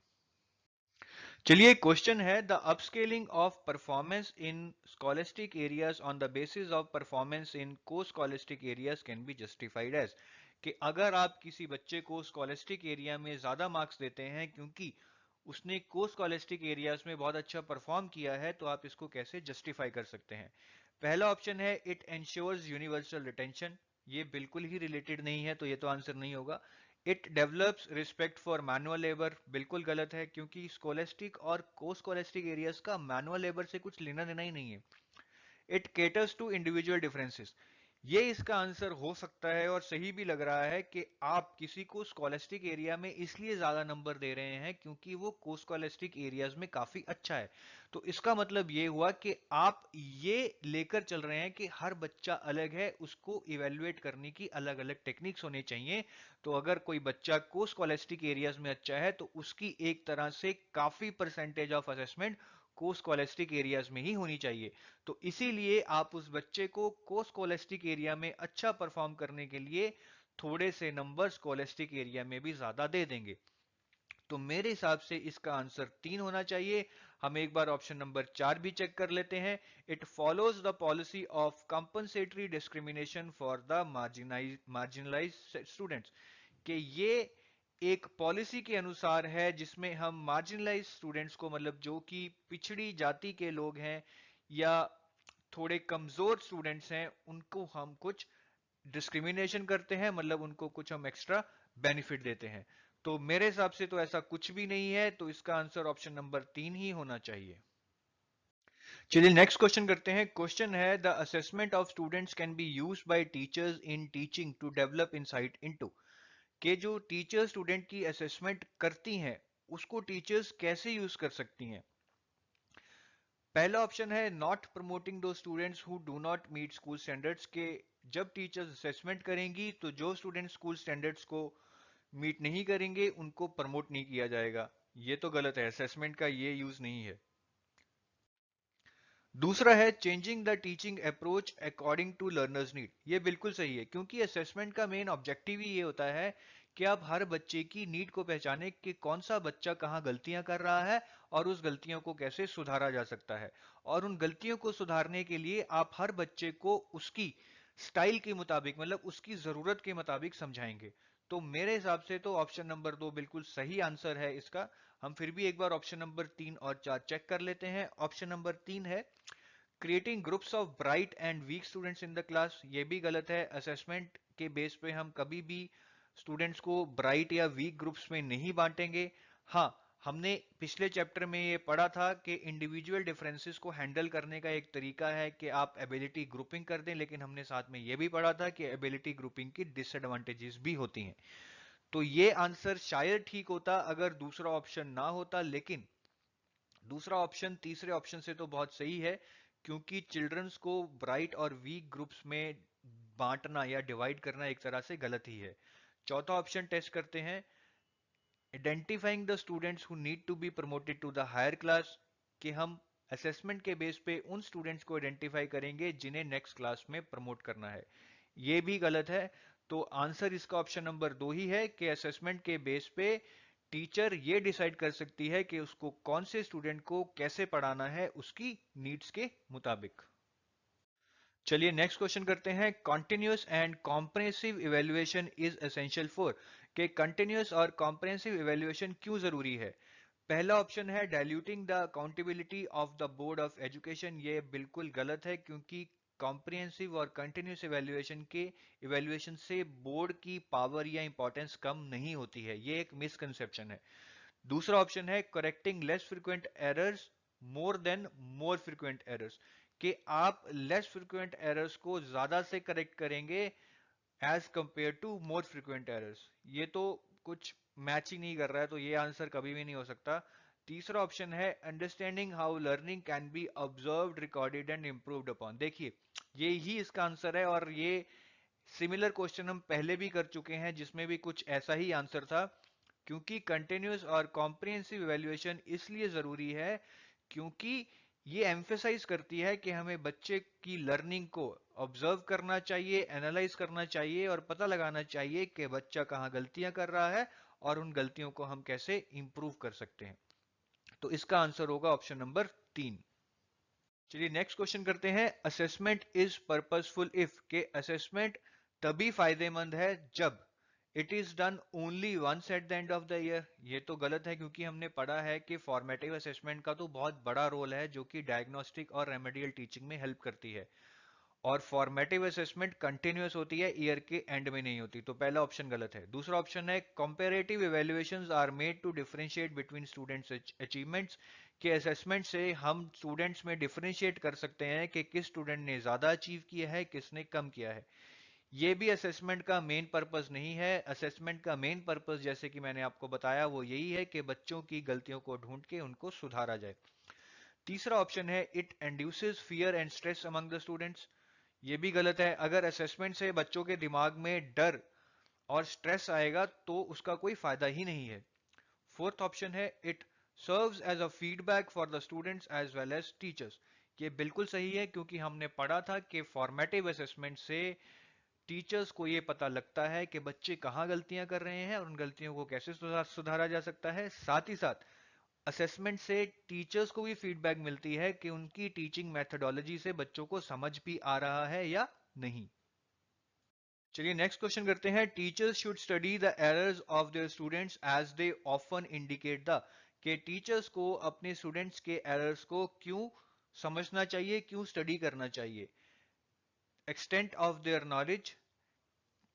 चलिए क्वेश्चन है the upscaling of performance in scholastic areas on the basis of performance in co-scholastic areas can be justified as, कि अगर आप किसी बच्चे को स्कॉलेस्टिक एरिया में ज्यादा मार्क्स देते हैं क्योंकि उसने को स्कॉलेस्टिक एरियाज में बहुत अच्छा परफॉर्म किया है, तो आप इसको कैसे जस्टिफाई कर सकते हैं। पहला ऑप्शन है इट एंश्योर्स यूनिवर्सल रिटेंशन, ये बिल्कुल ही रिलेटेड नहीं है, तो ये तो आंसर नहीं होगा। It develops respect for manual labour, बिल्कुल गलत है, क्योंकि स्कोलेस्टिक और को स्कोलेस्टिक एरियाज का मैनुअल लेबर से कुछ लेना देना ही नहीं है। It caters to individual differences, ये इसका आंसर हो सकता है और सही भी लग रहा है कि आप किसी को स्कॉलेस्टिक एरिया में इसलिए ज्यादा नंबर दे रहे हैं क्योंकि वो को स्कॉलेस्टिक एरियाज में काफी अच्छा है। तो इसका मतलब ये हुआ कि आप ये लेकर चल रहे हैं कि हर बच्चा अलग है, उसको इवेल्युएट करने की अलग अलग टेक्निक्स होनी चाहिए। तो अगर कोई बच्चा को स्कॉलेस्टिक एरियाज में अच्छा है तो उसकी एक तरह से काफी परसेंटेज ऑफ असेसमेंट को स्कॉलेस्टिक एरियाज में ही होनी चाहिए। तो इसीलिए आप उस बच्चे को स्कोलेस्टिक एरिया में अच्छा परफॉर्म करने के लिए थोड़े से नंबर स्कोलेस्टिक एरिया में भी ज्यादा दे देंगे। तो मेरे हिसाब से इसका आंसर 3 होना चाहिए। हम एक बार ऑप्शन नंबर 4 भी चेक कर लेते हैं। It follows the policy of compensatory discrimination for the marginalise students, कि ये एक पॉलिसी के अनुसार है जिसमें हम मार्जिनलाइज स्टूडेंट्स को, मतलब जो कि पिछड़ी जाति के लोग हैं या थोड़े कमजोर स्टूडेंट्स हैं, उनको हम कुछ डिस्क्रिमिनेशन करते हैं, मतलब उनको कुछ हम एक्स्ट्रा बेनिफिट देते हैं। तो मेरे हिसाब से तो ऐसा कुछ भी नहीं है, तो इसका आंसर ऑप्शन नंबर 3 ही होना चाहिए। चलिए नेक्स्ट क्वेश्चन करते हैं। क्वेश्चन है the assessment of students can be used by teachers in teaching to develop insight into, कि जो टीचर स्टूडेंट की असेसमेंट करती हैं उसको टीचर्स कैसे यूज कर सकती हैं। पहला ऑप्शन है not promoting those students who do not meet school standards, के जब टीचर्स असेसमेंट करेंगी तो जो स्टूडेंट स्कूल स्टैंडर्ड्स को मीट नहीं करेंगे उनको प्रमोट नहीं किया जाएगा। ये तो गलत है, असेसमेंट का ये यूज नहीं है। दूसरा है changing the teaching approach according to learners need, ये बिल्कुल सही है, क्योंकि असेसमेंट का मेन ऑब्जेक्टिव ही ये होता है कि आप हर बच्चे की नीड को पहचाने कि कौन सा बच्चा कहाँ गलतियां कर रहा है और उस गलतियों को कैसे सुधारा जा सकता है, और उन गलतियों को सुधारने के लिए आप हर बच्चे को उसकी स्टाइल के मुताबिक, मतलब उसकी जरूरत के मुताबिक समझाएंगे। तो मेरे हिसाब से तो ऑप्शन नंबर 2 बिल्कुल सही आंसर है इसका। हम फिर भी एक बार ऑप्शन नंबर 3 और 4 चेक कर लेते हैं। ऑप्शन नंबर 3 है creating groups of bright and weak students in the class, ये भी गलत है। असेसमेंट के बेस पे हम कभी भी स्टूडेंट्स को ब्राइट या वीक ग्रुप्स में नहीं बांटेंगे। हाँ, हमने पिछले चैप्टर में ये पढ़ा था कि इंडिविजुअल डिफरेंसेस को हैंडल करने का एक तरीका है कि आप एबिलिटी ग्रुपिंग कर दें, लेकिन हमने साथ में ये भी पढ़ा था कि एबिलिटी ग्रुपिंग की डिसएडवांटेजेस भी होती हैं। तो ये आंसर शायद ठीक होता अगर दूसरा ऑप्शन ना होता, लेकिन दूसरा ऑप्शन तीसरे ऑप्शन से तो बहुत सही है, क्योंकि चिल्ड्रंस को ब्राइट और वीक ग्रुप्स में बांटना या डिवाइड करना एक तरह से गलत ही है। चौथा ऑप्शन टेस्ट करते हैं, identifying the students who need to be promoted to the higher class, कि हम असेसमेंट के बेस पे उन स्टूडेंट्स को आइडेंटिफाई करेंगे जिन्हें नेक्स्ट क्लास में प्रमोट करना है, ये भी गलत है। तो आंसर इसका ऑप्शन नंबर 2 ही है कि असेसमेंट के बेस पे टीचर ये डिसाइड कर सकती है कि उसको कौन से स्टूडेंट को कैसे पढ़ाना है उसकी नीड्स के मुताबिक। चलिए नेक्स्ट क्वेश्चन करते हैं। Continuous and comprehensive evaluation is essential for, के कंटिन्यूस और कॉम्प्रिहेंसिव इवेल्युएशन क्यों जरूरी है। पहला ऑप्शन है diluting the accountability of the board of education, ये बिल्कुल गलत है, क्योंकि कॉम्प्रिहेंसिव और कंटिन्यूस इवेल्युएशन से बोर्ड की पावर या इंपॉर्टेंस कम नहीं होती है, ये एक मिसकंसेप्शन है। दूसरा ऑप्शन है correcting less frequent errors more than more frequent errors, कि आप लेस फ्रिक्वेंट एरर्स को ज्यादा से करेक्ट करेंगे as compare to more frequent errors, ये तो कुछ मैच ही नहीं कर रहा है, तो ये आंसर कभी भी नहीं हो सकता। तीसरा ऑप्शन है understanding how learning can be observed recorded and improved upon, देखिए ये ही इसका आंसर है, और ये सिमिलर क्वेश्चन हम पहले भी कर चुके हैं जिसमें भी कुछ ऐसा ही आंसर था। क्योंकि कंटिन्यूस और कॉम्प्रिहेंसिव इवैल्यूएशन इसलिए जरूरी है क्योंकि ये एम्फेसाइज करती है कि हमें बच्चे की लर्निंग को ऑब्जर्व करना चाहिए, एनालाइज करना चाहिए और पता लगाना चाहिए कि बच्चा कहाँ गलतियां कर रहा है और उन गलतियों को हम कैसे इंप्रूव कर सकते हैं। तो इसका आंसर होगा ऑप्शन नंबर 3। चलिए नेक्स्ट क्वेश्चन करते हैं। असेसमेंट इज पर्पसफुल इफ, के असेसमेंट तभी फायदेमंद है जब it is done only once at the end of the year, ये तो गलत है, क्योंकि हमने पढ़ा है कि फॉर्मेटिव असेसमेंट का तो बहुत बड़ा रोल है जो कि डायग्नोस्टिक और रेमेडियल टीचिंग में हेल्प करती है, और फॉर्मेटिव असेसमेंट कंटिन्यूअस होती है, ईयर के एंड में नहीं होती, तो पहला ऑप्शन गलत है। दूसरा ऑप्शन है comparative evaluations are made to differentiate between students achievements, के असेसमेंट से हम स्टूडेंट्स में डिफरेंशिएट कर सकते हैं कि किस स्टूडेंट ने ज्यादा अचीव किया है, किसने कम किया है। ये भी असेसमेंट का मेन पर्पस नहीं है। असेसमेंट का मेन पर्पस, जैसे कि मैंने आपको बताया, वो यही है कि बच्चों की गलतियों को ढूंढ के उनको सुधारा जाए। तीसरा ऑप्शन है it induces fear and stress among the students, ये भी गलत है। अगर असेसमेंट से बच्चों के दिमाग में डर और स्ट्रेस आएगा तो उसका कोई फायदा ही नहीं है। फोर्थ ऑप्शन है it serves as a feedback for the students as well as teachers, ये बिल्कुल सही है, क्योंकि हमने पढ़ा था कि फॉर्मेटिव असेसमेंट से टीचर्स को ये पता लगता है कि बच्चे कहाँ गलतियां कर रहे हैं और उन गलतियों को कैसे सुधारा जा सकता है। साथ ही साथ असेसमेंट से टीचर्स को भी फीडबैक मिलती है कि उनकी टीचिंग मेथोडोलॉजी से बच्चों को समझ भी आ रहा है या नहीं। चलिए नेक्स्ट क्वेश्चन करते हैं। Teachers should study the errors of their students as they often indicate the, के टीचर्स को अपने स्टूडेंट्स के एरर्स को क्यों समझना चाहिए, क्यों स्टडी करना चाहिए। एक्सटेंट ऑफ देयर नॉलेज,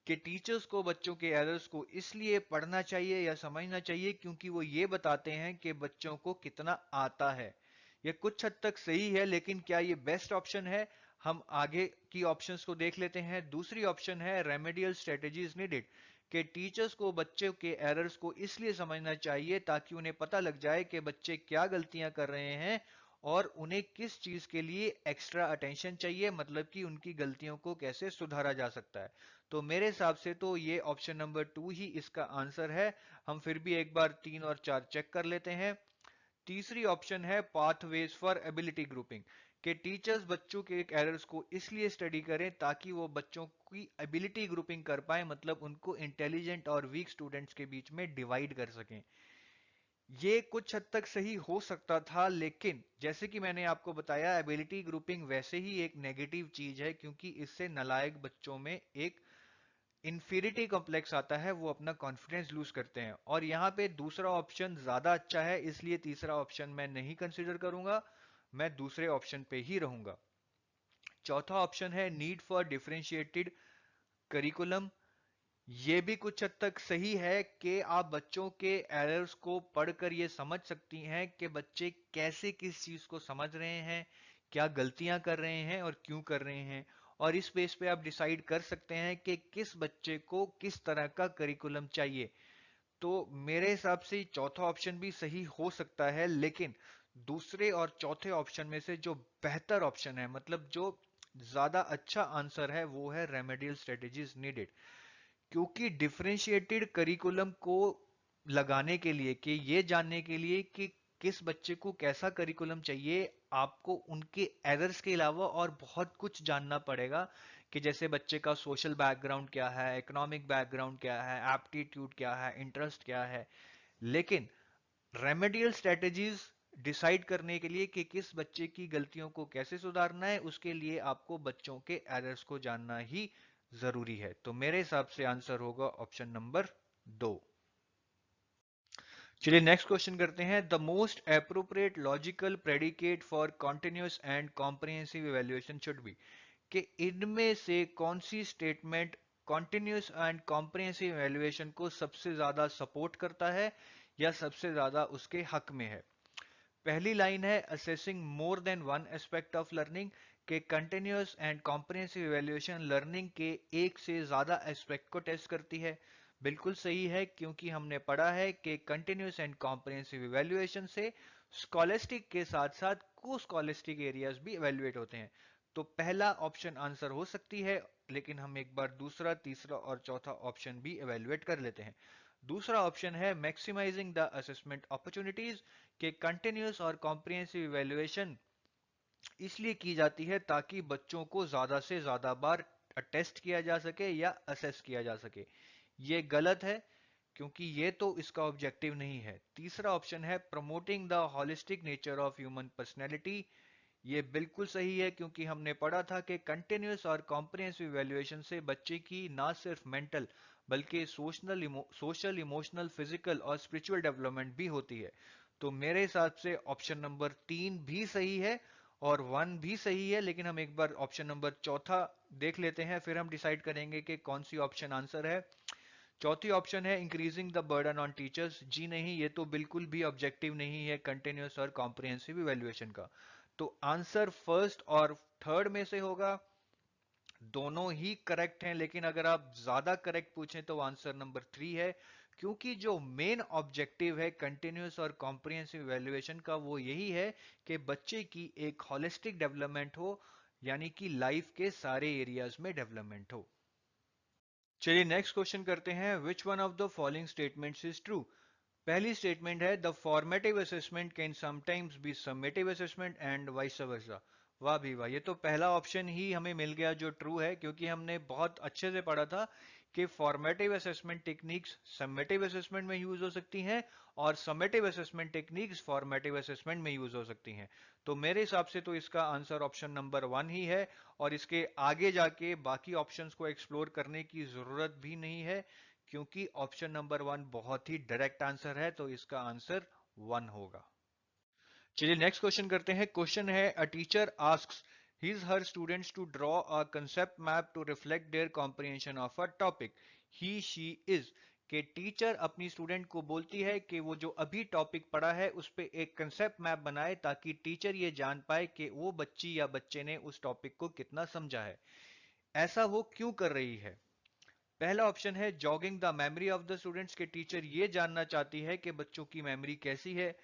कि टीचर्स को बच्चों के एरर्स को इसलिए पढ़ना चाहिए या समझना चाहिए क्योंकि वो ये बताते हैं कि बच्चों को कितना आता है। ये कुछ हद तक सही है, लेकिन क्या ये बेस्ट ऑप्शन है? हम आगे की ऑप्शंस को देख लेते हैं। दूसरी ऑप्शन है रेमेडियल स्ट्रेटेजीज नीडेड, कि टीचर्स को बच्चों के एरर्स को इसलिए समझना चाहिए ताकि उन्हें पता लग जाए कि बच्चे क्या गलतियां कर रहे हैं और उन्हें किस चीज के लिए एक्स्ट्रा अटेंशन चाहिए, मतलब कि उनकी गलतियों को कैसे सुधारा जा सकता है। तो मेरे हिसाब से तो ये ऑप्शन नंबर 2 ही इसका आंसर है। हम फिर भी एक बार 3 और 4 चेक कर लेते हैं। तीसरी ऑप्शन है पाथवेज फॉर एबिलिटी ग्रुपिंग, कि टीचर्स बच्चों के एरर्स को इसलिए स्टडी करें ताकि वो बच्चों की एबिलिटी ग्रुपिंग कर पाए, मतलब उनको इंटेलिजेंट और वीक स्टूडेंट्स के बीच में डिवाइड कर सकें। ये कुछ हद तक सही हो सकता था, लेकिन जैसे कि मैंने आपको बताया, एबिलिटी ग्रुपिंग वैसे ही एक नेगेटिव चीज है क्योंकि इससे नालायक बच्चों में एक इंफीरिटी कॉम्प्लेक्स आता है, वो अपना कॉन्फिडेंस लूज करते हैं। और यहाँ पे दूसरा ऑप्शन ज्यादा अच्छा है, इसलिए तीसरा ऑप्शन मैं नहीं कंसीडर करूंगा, मैं दूसरे ऑप्शन पे ही रहूंगा। चौथा ऑप्शन है नीड फॉर डिफरेंशिएटेड करिकुलम। ये भी कुछ हद तक सही है कि आप बच्चों के एरर्स को पढ़कर ये समझ सकती हैं कि बच्चे कैसे किस चीज को समझ रहे हैं, क्या गलतियां कर रहे हैं और क्यों कर रहे हैं। और इस बेस पे आप डिसाइड कर सकते हैं कि किस बच्चे को किस तरह का करिकुलम चाहिए। तो मेरे हिसाब से चौथा ऑप्शन भी सही हो सकता है, लेकिन दूसरे और चौथे ऑप्शन में से जो बेहतर ऑप्शन है, मतलब जो ज्यादा अच्छा आंसर है, वो है रेमेडियल स्ट्रेटेजीज नीडेड। क्योंकि डिफरेंशिएटेड करिकुलम को लगाने के लिए, कि ये जानने के लिए कि किस बच्चे को कैसा करिकुलम चाहिए, आपको उनके एरर्स के अलावा और बहुत कुछ जानना पड़ेगा, कि जैसे बच्चे का सोशल बैकग्राउंड क्या है, इकोनॉमिक बैकग्राउंड क्या है, एप्टीट्यूड क्या है, इंटरेस्ट क्या है। लेकिन रेमेडियल स्ट्रेटेजीज डिसाइड करने के लिए कि किस बच्चे की गलतियों को कैसे सुधारना है, उसके लिए आपको बच्चों के एरर्स को जानना ही जरूरी है। तो मेरे हिसाब से आंसर होगा ऑप्शन नंबर 2। चलिए नेक्स्ट क्वेश्चन करते हैं। The most appropriate logical predicate for continuous and comprehensive evaluation should be, कि इनमें से कौन सी statement continuous and comprehensive evaluation को सबसे ज्यादा सपोर्ट करता है या सबसे ज्यादा उसके हक में है। पहली लाइन है assessing more than one aspect of learning, के continuous and comprehensive evaluation learning के एक से ज्यादा एस्पेक्ट को टेस्ट करती है। बिल्कुल सही है, क्योंकि हमने पढ़ा है कि कंटिन्यूअस एंड कॉम्प्रिहेंसिव इवैल्यूएशन से स्कॉलेस्टिक के साथ साथ को स्कॉलेस्टिक एरियाज भी इवैल्यूएट होते हैं। तो पहला ऑप्शन आंसर हो सकती है, लेकिन हम एक बार दूसरा, तीसरा और चौथा ऑप्शन भी इवैल्यूएट कर लेते हैं। दूसरा ऑप्शन है मैक्सिमाइजिंग द असेसमेंट अपॉर्चुनिटीज, के कंटिन्यूस और कॉम्प्रिहेंसिव इवैल्यूएशन इसलिए की जाती है ताकि बच्चों को ज्यादा से ज्यादा बार टेस्ट किया जा सके या असेस किया जा सके। ये गलत है, क्योंकि ये तो इसका ऑब्जेक्टिव नहीं है। तीसरा ऑप्शन है promoting the holistic nature of human personality. ये बिल्कुल सही है, क्योंकि हमने पढ़ा था कि कंटिन्यूस और कॉम्प्रिहेंसिव इवैल्यूएशन से बच्चे की ना सिर्फ मेंटल बल्कि सोशल, इमोशनल, फिजिकल और स्पिरिचुअल डेवलपमेंट भी होती है। तो मेरे हिसाब से ऑप्शन नंबर 3 भी सही है और 1 भी सही है, लेकिन हम एक बार ऑप्शन नंबर चौथा देख लेते हैं, फिर हम डिसाइड करेंगे कि कौन सी ऑप्शन आंसर है। चौथी ऑप्शन है increasing the burden on teachers. जी नहीं, ये तो बिल्कुल भी ऑब्जेक्टिव नहीं है कंटिन्यूस और कॉम्प्रिहेंसिव इवैल्यूएशन का। तो आंसर फर्स्ट और थर्ड में से होगा। दोनों ही करेक्ट हैं, लेकिन अगर आप ज्यादा करेक्ट पूछें तो आंसर नंबर 3 है, क्योंकि जो मेन ऑब्जेक्टिव है कंटिन्यूस और कॉम्प्रिहेंसिव इवैल्यूएशन का, वो यही है कि बच्चे की एक होलिस्टिक डेवलपमेंट हो, यानी कि लाइफ के सारे एरियाज में डेवलपमेंट हो। चलिए नेक्स्ट क्वेश्चन करते हैं। Which one of the following statements is true. पहली स्टेटमेंट है the formative assessment can sometimes be summative assessment and vice versa. वाह भी वाह, ये तो पहला ऑप्शन ही हमें मिल गया जो ट्रू है, क्योंकि हमने बहुत अच्छे से पढ़ा था कि formative assessment techniques summative assessment में यूज हो सकती हैं और summative assessment techniques formative assessment में यूज हो सकती हैं। तो मेरे हिसाब से तो इसका आंसर ऑप्शन नंबर 1 ही है, और इसके आगे जाके बाकी ऑप्शंस को एक्सप्लोर करने की जरूरत भी नहीं है, क्योंकि ऑप्शन नंबर 1 बहुत ही डायरेक्ट आंसर है, तो इसका आंसर 1 होगा। चलिए नेक्स्ट क्वेश्चन करते हैं। क्वेश्चन है a teacher asks his her students to draw a concept map to reflect their comprehension of a topic. He she is कि टीचर अपनी स्टूडेंट को बोलती है कि वो जो अभी टॉपिक पढ़ा है उस पे एक कंसेप्ट मैप बनाए ताकि टीचर ये जान पाए कि वो बच्ची या बच्चे ने उस टॉपिक को कितना समझा है। ऐसा वो क्यों कर रही है? पहला ऑप्शन है jogging the memory of the students के टीचर ये जानना चाहती है कि बच्चों की मेमोरी कैसी है।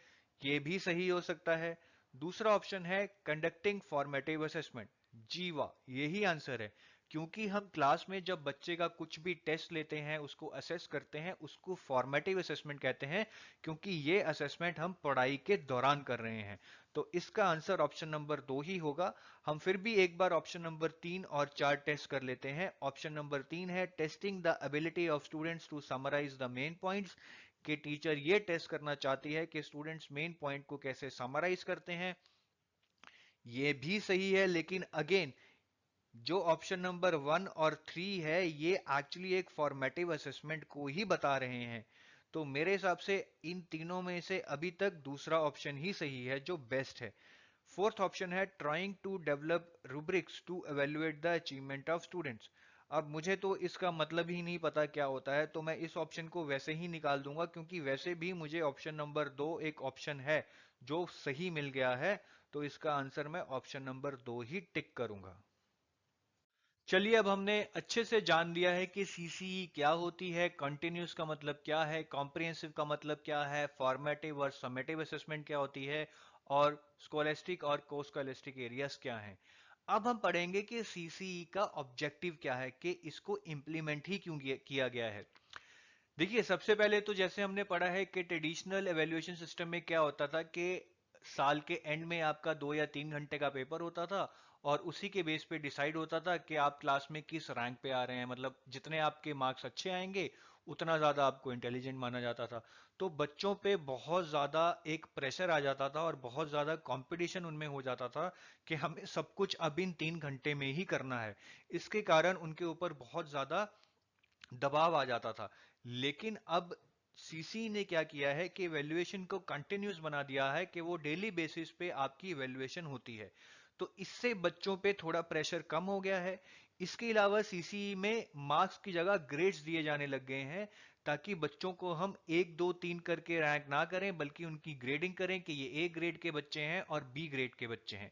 ये भी सही हो सकता है। दूसरा ऑप्शन है कंडक्टिंग फॉर्मेटिव असेसमेंट। जी वाह, यही आंसर है। क्योंकि हम क्लास में जब बच्चे का कुछ भी टेस्ट लेते हैं, उसको असेस करते हैं, उसको फॉर्मेटिव असेसमेंट कहते हैं, क्योंकि ये असेसमेंट हम पढ़ाई के दौरान कर रहे हैं। तो इसका आंसर ऑप्शन नंबर 2 ही होगा। हम फिर भी एक बार ऑप्शन नंबर 3 और 4 टेस्ट कर लेते हैं। ऑप्शन नंबर 3 है testing the ability of students to summarise the main points, कि टीचर ये टेस्ट करना चाहती है कि स्टूडेंट्स मेन पॉइंट को कैसे समराइज करते हैं। ये भी सही है, लेकिन अगेन जो ऑप्शन नंबर 1 और 3 है ये एक्चुअली एक फॉर्मेटिव असेसमेंट को ही बता रहे हैं। तो मेरे हिसाब से इन तीनों में से अभी तक दूसरा ऑप्शन ही सही है जो बेस्ट है। फोर्थ ऑप्शन है trying to develop rubrics to evaluate the achievement of students. अब मुझे तो इसका मतलब ही नहीं पता क्या होता है, तो मैं इस ऑप्शन को वैसे ही निकाल दूंगा, क्योंकि वैसे भी मुझे ऑप्शन नंबर 2 एक ऑप्शन है जो सही मिल गया है। तो इसका आंसर मैं ऑप्शन नंबर 2 ही टिक करूंगा। चलिए, अब हमने अच्छे से जान लिया है कि सीसीई क्या होती है, कंटिन्यूस का मतलब क्या है, कॉम्प्रिहेंसिव का मतलब क्या है, फॉर्मेटिव और समेटिव असेसमेंट क्या होती है, और स्कोलेस्टिक और को स्कोलेस्टिक एरियाज क्या हैं। अब हम पढ़ेंगे कि सीसीई का ऑब्जेक्टिव क्या है, कि इसको इंप्लीमेंट ही क्यों किया गया है। देखिए, सबसे पहले तो जैसे हमने पढ़ा है कि ट्रेडिशनल एवेल्युएशन सिस्टम में क्या होता था कि साल के एंड में आपका 2 या 3 घंटे का पेपर होता था, और उसी के बेस पे डिसाइड होता था कि आप क्लास में किस रैंक पे आ रहे हैं। मतलब जितने आपके मार्क्स अच्छे आएंगे उतना ज्यादा आपको इंटेलिजेंट माना जाता था। तो बच्चों पे बहुत ज्यादा एक प्रेशर आ जाता था और बहुत ज्यादा कंपटीशन उनमें हो जाता था कि हमें सब कुछ अब इन 3 घंटे में ही करना है। इसके कारण उनके ऊपर बहुत ज्यादा दबाव आ जाता था। लेकिन अब सीसी ने क्या किया है कि वैल्यूएशन को कंटिन्यूस बना दिया है, कि वो डेली बेसिस पे आपकी वैल्यूएशन होती है। तो इससे बच्चों पे थोड़ा प्रेशर कम हो गया है। इसके अलावा सीसी में मार्क्स की जगह ग्रेड्स दिए जाने लग गए हैं, ताकि बच्चों को हम 1 2 3 करके रैंक ना करें, बल्कि उनकी ग्रेडिंग करें कि ये ए ग्रेड के बच्चे हैं और बी ग्रेड के बच्चे हैं।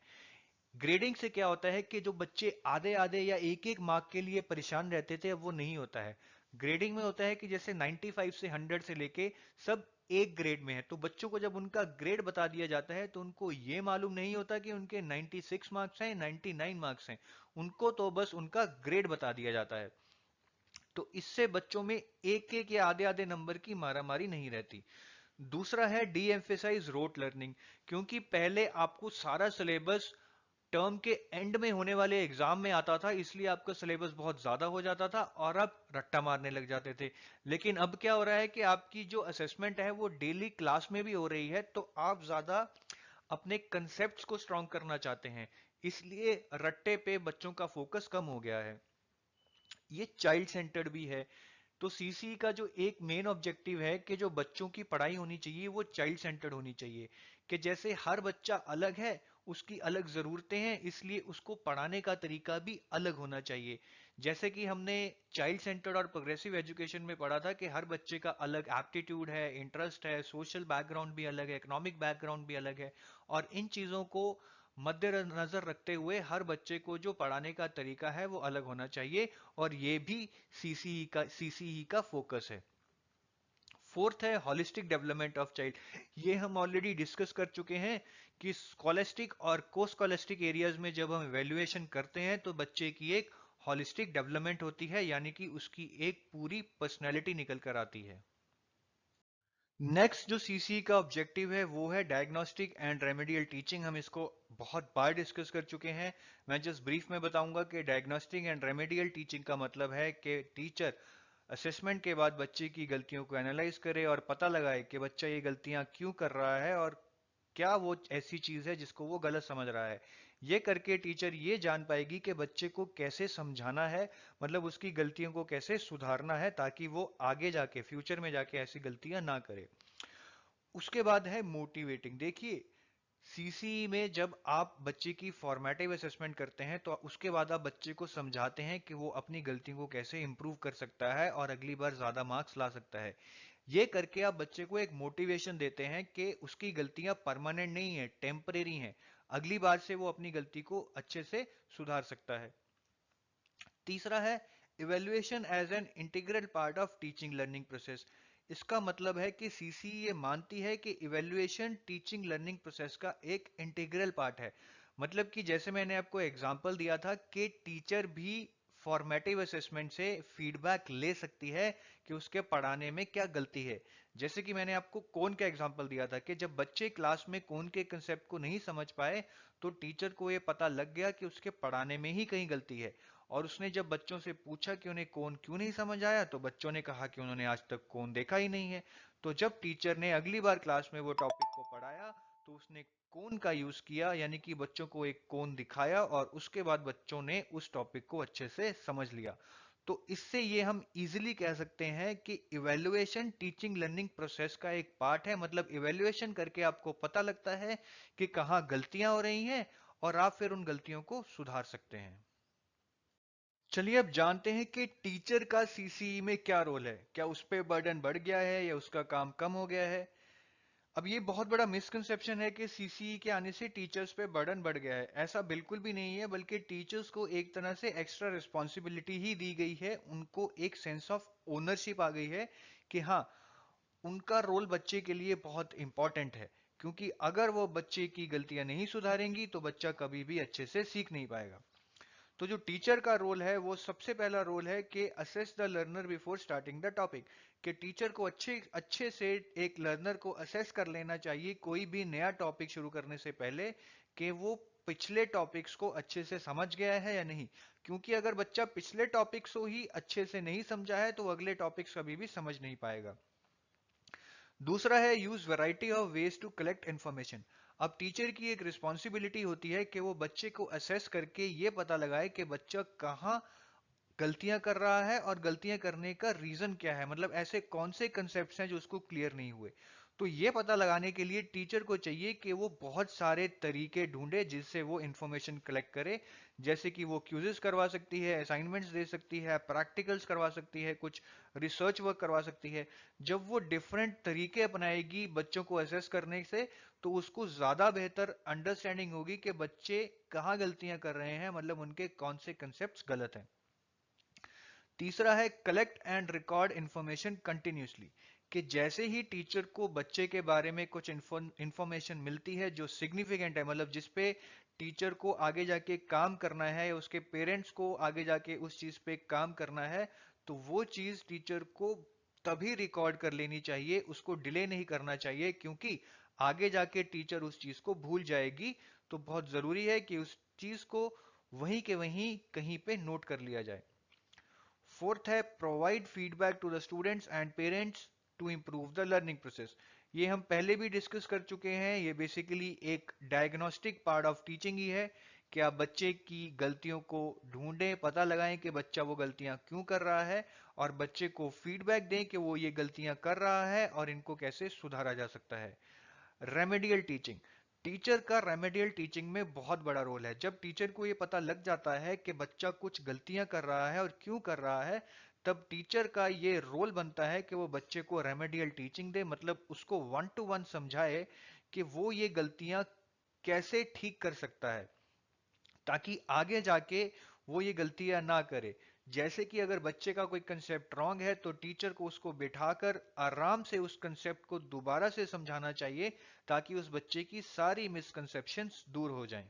ग्रेडिंग से क्या होता है कि जो बच्चे आधे आधे या एक एक मार्क के लिए परेशान रहते थे, अब वो नहीं होता है। ग्रेडिंग में होता है कि जैसे 95 से 100 से लेके सब एक ग्रेड में है, तो बच्चों को जब उनका ग्रेड बता दिया जाता है तो उनको ये मालूम नहीं होता कि उनके 96 मार्क्स हैं, 99 मार्क्स हैं। उनको तो बस उनका ग्रेड बता दिया जाता है। तो इससे बच्चों में एक एक या आधे आधे नंबर की मारामारी नहीं रहती। दूसरा है डी एम्फेसाइज रोट लर्निंग। क्योंकि पहले आपको सारा सिलेबस टर्म के एंड में होने वाले एग्जाम में आता था, इसलिए आपका सिलेबस बहुत ज्यादा हो जाता था और आप रट्टा मारने लग जाते थे। लेकिन अब क्या हो रहा है कि आपकी जो असेसमेंट है वो डेली क्लास में भी हो रही है, तो आप ज्यादा अपने कंसेप्ट को स्ट्रॉन्ग करना चाहते हैं, इसलिए रट्टे पे बच्चों का फोकस कम हो गया है। ये चाइल्ड सेंटर्ड भी है। तो सीसी का जो एक मेन ऑब्जेक्टिव है कि जो बच्चों की पढ़ाई होनी चाहिए वो चाइल्ड सेंटर्ड होनी चाहिए, कि जैसे हर बच्चा अलग है, उसकी अलग जरूरतें हैं, इसलिए उसको पढ़ाने का तरीका भी अलग होना चाहिए। जैसे कि हमने चाइल्ड सेंटर्ड और प्रोग्रेसिव एजुकेशन में पढ़ा था कि हर बच्चे का अलग एप्टीट्यूड है, इंटरेस्ट है, सोशल बैकग्राउंड भी अलग है, इकोनॉमिक बैकग्राउंड भी अलग है, और इन चीजों को मद्देनजर रखते हुए हर बच्चे को जो पढ़ाने का तरीका है वो अलग होना चाहिए, और ये भी सीसीई का फोकस है। फोर्थ है होलिस्टिक डेवलपमेंट ऑफ चाइल्ड। ये हम ऑलरेडी डिस्कस कर चुके हैं कि स्कॉलेस्टिक और को स्कॉलेस्टिक एरियाज में जब हम इवेल्युएशन करते हैं तो बच्चे की एक होलिस्टिक डेवलपमेंट होती है, यानी कि उसकी एक पूरी पर्सनैलिटी निकल कर आती है। नेक्स्ट जो सीसी का ऑब्जेक्टिव है वो है डायग्नोस्टिक एंड रेमेडियल टीचिंग। हम इसको बहुत बार डिस्कस कर चुके हैं। मैं जस्ट ब्रीफ में बताऊंगा कि डायग्नोस्टिक एंड रेमेडियल टीचिंग का मतलब है कि टीचर असेसमेंट के बाद बच्चे की गलतियों को एनालाइज करे और पता लगाए कि बच्चा ये गलतियां क्यों कर रहा है, और क्या वो ऐसी चीज है जिसको वो गलत समझ रहा है। ये करके टीचर ये जान पाएगी कि बच्चे को कैसे समझाना है, मतलब उसकी गलतियों को कैसे सुधारना है, ताकि वो आगे जाके फ्यूचर में जाके ऐसी गलतियां ना करे। उसके बाद है मोटिवेटिंग। देखिए, सीसी में जब आप बच्चे की फॉर्मेटिव असेसमेंट करते हैं तो उसके बाद आप बच्चे को समझाते हैं कि वो अपनी गलतियों को कैसे इंप्रूव कर सकता है और अगली बार ज्यादा मार्क्स ला सकता है। ये करके आप बच्चे को एक मोटिवेशन देते हैं कि उसकी गलतियां परमानेंट नहीं है, टेम्परेरी हैं। अगली बार से वो अपनी गलती को अच्छे से सुधार सकता है। तीसरा है evaluation as an integral part of teaching learning process. इसका मतलब है कि सीसी ये मानती है कि इवेल्युएशन टीचिंग लर्निंग प्रोसेस का एक इंटीग्रल पार्ट है। मतलब कि जैसे मैंने आपको एग्जांपल दिया था कि टीचर भी फॉर्मेटिव असेसमेंट से फीडबैक ले सकती है कि उसके पढ़ाने में क्या गलती है। जैसे कि मैंने आपको कोन का एग्जांपल दिया था कि जब बच्चे क्लास में कोन के कंसेप्ट को नहीं समझ पाए तो टीचर को ये पता लग गया कि उसके पढ़ाने में ही कहीं गलती है। और उसने जब बच्चों से पूछा कि उन्हें कोन क्यों नहीं समझ आया तो बच्चों ने कहा कि उन्होंने आज तक कोन देखा ही नहीं है। तो जब टीचर ने अगली बार क्लास में वो टॉपिक को पढ़ाया तो उसने कोन का यूज किया, यानी कि बच्चों को एक कोन दिखाया और उसके बाद बच्चों ने उस टॉपिक को अच्छे से समझ लिया। तो इससे ये हम इजीली कह सकते हैं कि इवेल्युएशन टीचिंग लर्निंग प्रोसेस का एक पार्ट है। मतलब इवेल्युएशन करके आपको पता लगता है कि कहाँ गलतियां हो रही हैं और आप फिर उन गलतियों को सुधार सकते हैं। चलिए अब जानते हैं कि टीचर का सीसीई में क्या रोल है। क्या उस पे बर्डन बढ़ गया है या उसका काम कम हो गया है। अब ये बहुत बड़ा मिसकंसेप्शन है कि सीसीई के आने से टीचर्स पे बर्डन बढ़ गया है। ऐसा बिल्कुल भी नहीं है, बल्कि टीचर्स को एक तरह से एक्स्ट्रा रिस्पॉन्सिबिलिटी ही दी गई है। उनको एक सेंस ऑफ ओनरशिप आ गई है कि हाँ, उनका रोल बच्चे के लिए बहुत इंपॉर्टेंट है। क्योंकि अगर वो बच्चे की गलतियां नहीं सुधारेंगी तो बच्चा कभी भी अच्छे से सीख नहीं पाएगा। तो जो टीचर का रोल है वो सबसे पहला रोल है कि assess the learner before starting the topic. कि टीचर को अच्छे अच्छे से एक लर्नर को असेस कर लेना चाहिए कोई भी नया टॉपिक शुरू करने से पहले कि वो पिछले टॉपिक्स को अच्छे से समझ गया है या नहीं। क्योंकि अगर बच्चा पिछले टॉपिक्स को ही अच्छे से नहीं समझा है तो अगले टॉपिक्स कभी भी समझ नहीं पाएगा। दूसरा है use variety of ways to collect information. अब टीचर की एक रिस्पॉन्सिबिलिटी होती है कि वो बच्चे को असेस करके ये पता लगाए कि बच्चा कहाँ गलतियां कर रहा है और गलतियां करने का रीजन क्या है। मतलब ऐसे कौन से कंसेप्ट्स हैं जो उसको क्लियर नहीं हुए। तो ये पता लगाने के लिए टीचर को चाहिए कि वो बहुत सारे तरीके ढूंढे जिससे वो इंफॉर्मेशन कलेक्ट करे। जैसे कि वो क्यूजेस करवा सकती है, असाइनमेंट्स दे सकती है, प्रैक्टिकल्स करवा सकती है, कुछ रिसर्च वर्क करवा सकती है। जब वो डिफरेंट तरीके अपनाएगी बच्चों को असेस करने से तो उसको ज्यादा बेहतर अंडरस्टैंडिंग होगी कि बच्चे कहाँ गलतियां कर रहे हैं, मतलब उनके कौन से कंसेप्ट गलत हैं। तीसरा है collect and record information continuously. कि जैसे ही टीचर को बच्चे के बारे में कुछ इंफॉर्मेशन मिलती है जो सिग्निफिकेंट है, मतलब जिसपे टीचर को आगे जाके काम करना है या उसके पेरेंट्स को आगे जाके उस चीज पे काम करना है, तो वो चीज टीचर को तभी रिकॉर्ड कर लेनी चाहिए, उसको डिले नहीं करना चाहिए। क्योंकि आगे जाके टीचर उस चीज को भूल जाएगी। तो बहुत जरूरी है कि उस चीज को वहीं के वहीं कहीं पे नोट कर लिया जाए। फोर्थ है provide feedback to the students and parents to improve the learning process. ये हम पहले भी डिस्कस कर चुके हैं। ये बेसिकली एक डायग्नोस्टिक पार्ट ऑफ टीचिंग ही है कि आप बच्चे की गलतियों को ढूंढें, पता लगाएं कि बच्चा वो गलतियां क्यों कर रहा है और बच्चे को फीडबैक दें कि वो ये गलतियां कर रहा है और इनको कैसे सुधारा जा सकता है। Remedial teaching. टीचर का रेमेडियल टीचिंग में बहुत बड़ा रोल है। जब टीचर को ये पता लग जाता है कि बच्चा कुछ गलतियां कर रहा है और क्यों कर रहा है, तब टीचर का ये रोल बनता है कि वो बच्चे को रेमेडियल टीचिंग दे, मतलब उसको वन टू वन समझाए कि वो ये गलतियां कैसे ठीक कर सकता है ताकि आगे जाके वो ये गलतियां ना करे। जैसे कि अगर बच्चे का कोई कंसेप्ट रॉन्ग है तो टीचर को उसको बिठाकर आराम से उस कंसेप्ट को दोबारा से समझाना चाहिए ताकि उस बच्चे की सारी मिसकंसेप्शंस दूर हो जाएं।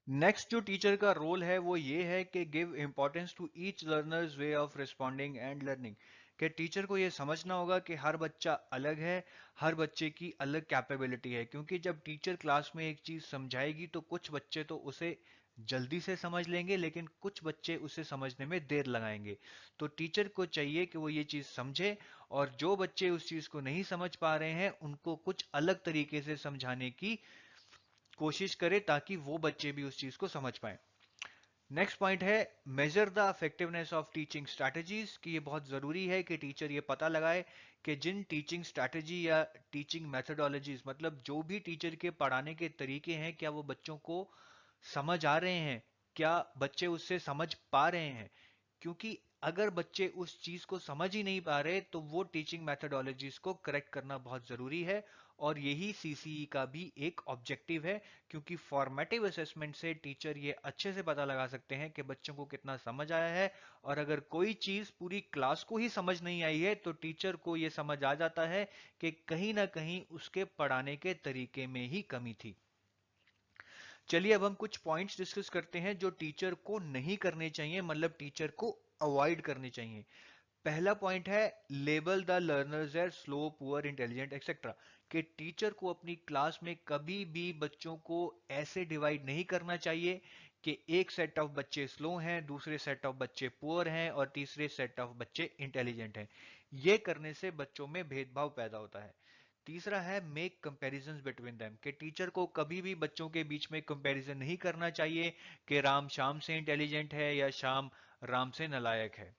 नेक्स्ट जो टीचर का रोल है वो ये है कि give importance to each learners way of responding and learning. कि टीचर को ये समझना होगा कि हर बच्चा अलग है, हर बच्चे की अलग कैपेबिलिटी है। क्योंकि जब टीचर क्लास में एक चीज समझाएगी तो कुछ बच्चे तो उसे जल्दी से समझ लेंगे लेकिन कुछ बच्चे उसे समझने में देर लगाएंगे। तो टीचर को चाहिए कि वो ये चीज समझे और जो बच्चे उस चीज को नहीं समझ पा रहे हैं उनको कुछ अलग तरीके से समझाने की कोशिश करे ताकि वो बच्चे भी उस चीज को समझ पाए। नेक्स्ट पॉइंट है measure the effectiveness of teaching strategies. कि ये बहुत जरूरी है कि टीचर ये पता लगाए कि जिन टीचिंग स्ट्रैटेजी या टीचिंग मेथडोलॉजीज, मतलब जो भी टीचर के पढ़ाने के तरीके हैं, क्या वो बच्चों को समझ आ रहे हैं, क्या बच्चे उससे समझ पा रहे हैं। क्योंकि अगर बच्चे उस चीज को समझ ही नहीं पा रहे तो वो टीचिंग मेथडोलॉजीज को करेक्ट करना बहुत जरूरी है। और यही सीसीई का भी एक ऑब्जेक्टिव है, क्योंकि फॉर्मेटिव असेसमेंट से टीचर ये अच्छे से पता लगा सकते हैं कि बच्चों को कितना समझ आया है। और अगर कोई चीज पूरी क्लास को ही समझ नहीं आई है तो टीचर को ये समझ आ जाता है कि कहीं ना कहीं उसके पढ़ाने के तरीके में ही कमी थी। चलिए अब हम कुछ पॉइंट्स डिस्कस करते हैं जो टीचर को नहीं करने चाहिए, मतलब टीचर को अवॉइड करने चाहिए। पहला पॉइंट है label the learners as slow, poor, intelligent etcetera. कि टीचर को अपनी क्लास में कभी भी बच्चों को ऐसे डिवाइड नहीं करना चाहिए कि एक सेट ऑफ बच्चे स्लो हैं, दूसरे सेट ऑफ बच्चे पुअर हैं और तीसरे सेट ऑफ बच्चे इंटेलिजेंट हैं। ये करने से बच्चों में भेदभाव पैदा होता है। तीसरा है मेक कंपैरिजंस बिटवीन देम। कि टीचर को कभी भी बच्चों के बीच में कंपैरिजन नहीं करना चाहिए कि राम शाम से इंटेलिजेंट है या शाम राम से नालायक है।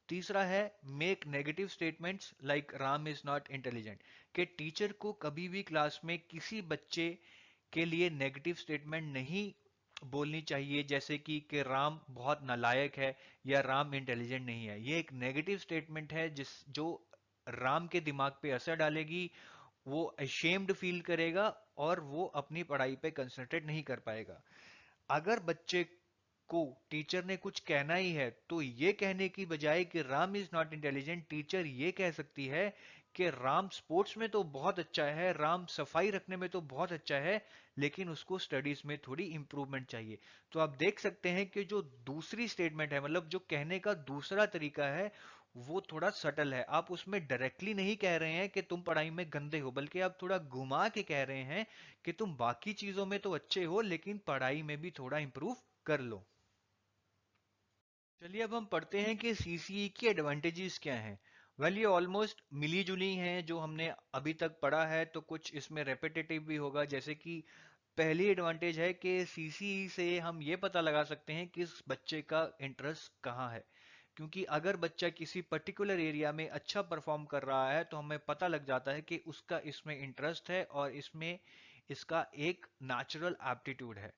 तीसरा है make negative statements like Ram is not intelligent. कि टीचर को कभी भी क्लास में किसी बच्चे के लिए नेगेटिव स्टेटमेंट नहीं बोलनी चाहिए, जैसे कि राम बहुत नालायक है या राम इंटेलिजेंट नहीं है। ये एक नेगेटिव स्टेटमेंट है जिस जो राम के दिमाग पे असर डालेगी। वो अशेम्ड फील करेगा और वो अपनी पढ़ाई पे कंसंट्रेट नहीं कर पाएगा। अगर बच्चे को टीचर ने कुछ कहना ही है तो ये कहने की बजाय कि Ram is not intelligent, teacher ये कह सकती है कि राम स्पोर्ट्स में तो बहुत अच्छा है, राम सफाई रखने में तो बहुत अच्छा है, लेकिन उसको स्टडीज में थोड़ी इंप्रूवमेंट चाहिए। तो आप देख सकते हैं कि जो दूसरी स्टेटमेंट है, मतलब जो कहने का दूसरा तरीका है, वो थोड़ा सटल है। आप उसमें डायरेक्टली नहीं कह रहे हैं कि तुम पढ़ाई में गंदे हो, बल्कि आप थोड़ा घुमा के कह रहे हैं कि तुम बाकी चीजों में तो अच्छे हो लेकिन पढ़ाई में भी थोड़ा इंप्रूव कर लो। चलिए अब हम पढ़ते हैं कि सीसीई की एडवांटेजेस क्या हैं। वेल ये ऑलमोस्ट मिली जुली हैं जो हमने अभी तक पढ़ा है, तो कुछ इसमें रेपिटेटिव भी होगा। जैसे कि पहली एडवांटेज है कि सीसीई से हम ये पता लगा सकते हैं कि इस बच्चे का इंटरेस्ट कहाँ है। क्योंकि अगर बच्चा किसी पर्टिकुलर एरिया में अच्छा परफॉर्म कर रहा है तो हमें पता लग जाता है कि उसका इसमें इंटरेस्ट है और इसमें इसका एक नेचुरल एप्टीट्यूड है।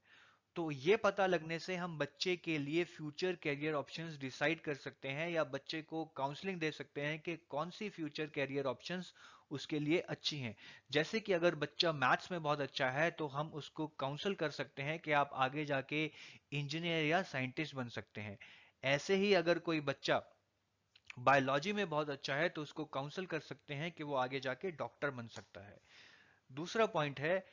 तो ये पता लगने से हम बच्चे के लिए फ्यूचर कैरियर ऑप्शंस डिसाइड कर सकते हैं या बच्चे को काउंसलिंग दे सकते हैं कि कौन सी फ्यूचर कैरियर ऑप्शंस उसके लिए अच्छी हैं। जैसे कि अगर बच्चा मैथ्स में बहुत अच्छा है तो हम उसको काउंसल कर सकते हैं कि आप आगे जाके इंजीनियर या साइंटिस्ट बन सकते हैं। ऐसे ही अगर कोई बच्चा बायोलॉजी में बहुत अच्छा है तो उसको काउंसल कर सकते हैं कि वो आगे जाके डॉक्टर बन सकता है। दूसरा पॉइंट है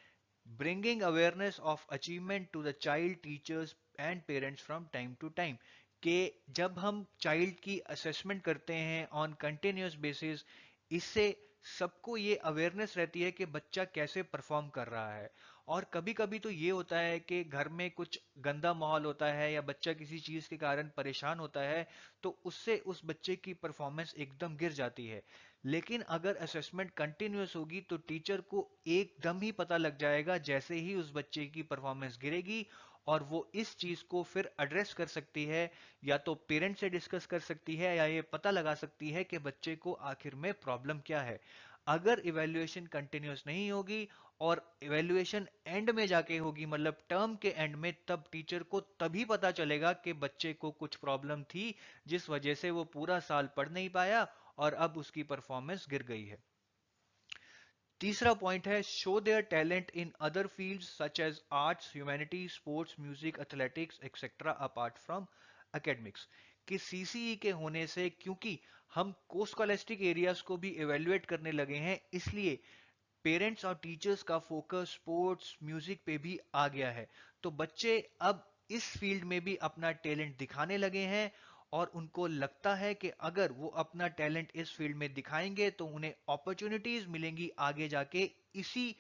bringing awareness of achievement to the child, teachers and parents from time to time. कि जब हम चाइल्ड की असेसमेंट करते हैं ऑन कंटिन्यूस बेसिस, इससे सबको ये अवेयरनेस रहती है कि बच्चा कैसे परफॉर्म कर रहा है। और कभी कभी तो ये होता है कि घर में कुछ गंदा माहौल होता है या बच्चा किसी चीज के कारण परेशान होता है, तो उससे उस बच्चे की परफॉर्मेंस एकदम गिर जाती है। लेकिन अगर असेसमेंट कंटिन्यूस होगी तो टीचर को एकदम ही पता लग जाएगा जैसे ही उस बच्चे की परफॉर्मेंस गिरेगी, और वो इस चीज को फिर एड्रेस कर सकती है, या तो पेरेंट से डिस्कस कर सकती है या ये पता लगा सकती है कि बच्चे को आखिर में प्रॉब्लम क्या है। अगर इवैल्यूएशन कंटिन्यूस नहीं होगी और इवैल्यूएशन एंड में जाके होगी, मतलब टर्म के एंड में, तब टीचर को तभी पता चलेगा कि बच्चे को कुछ प्रॉब्लम थी जिस वजह से वो पूरा साल पढ़ नहीं पाया और अब उसकी परफॉर्मेंस गिर गई है। तीसरा पॉइंट है show their talent in other fields such as arts, humanities, sports, music, athletics etcetera apart from academics. कि सीसीई के होने से, क्योंकि हम को स्कॉलेस्टिक एरियाज को भी इवेल्युएट करने लगे हैं, इसलिए पेरेंट्स और टीचर्स का फोकस स्पोर्ट्स, म्यूजिक पे भी आ गया है। तो बच्चे अब इस फील्ड में भी अपना टैलेंट दिखाने लगे हैं और उनको लगता है कि अगर वो अपना टैलेंट इस फील्ड में दिखाएंगे तो उन्हें अपॉर्चुनिटीज मिलेंगी आगे जाके इसी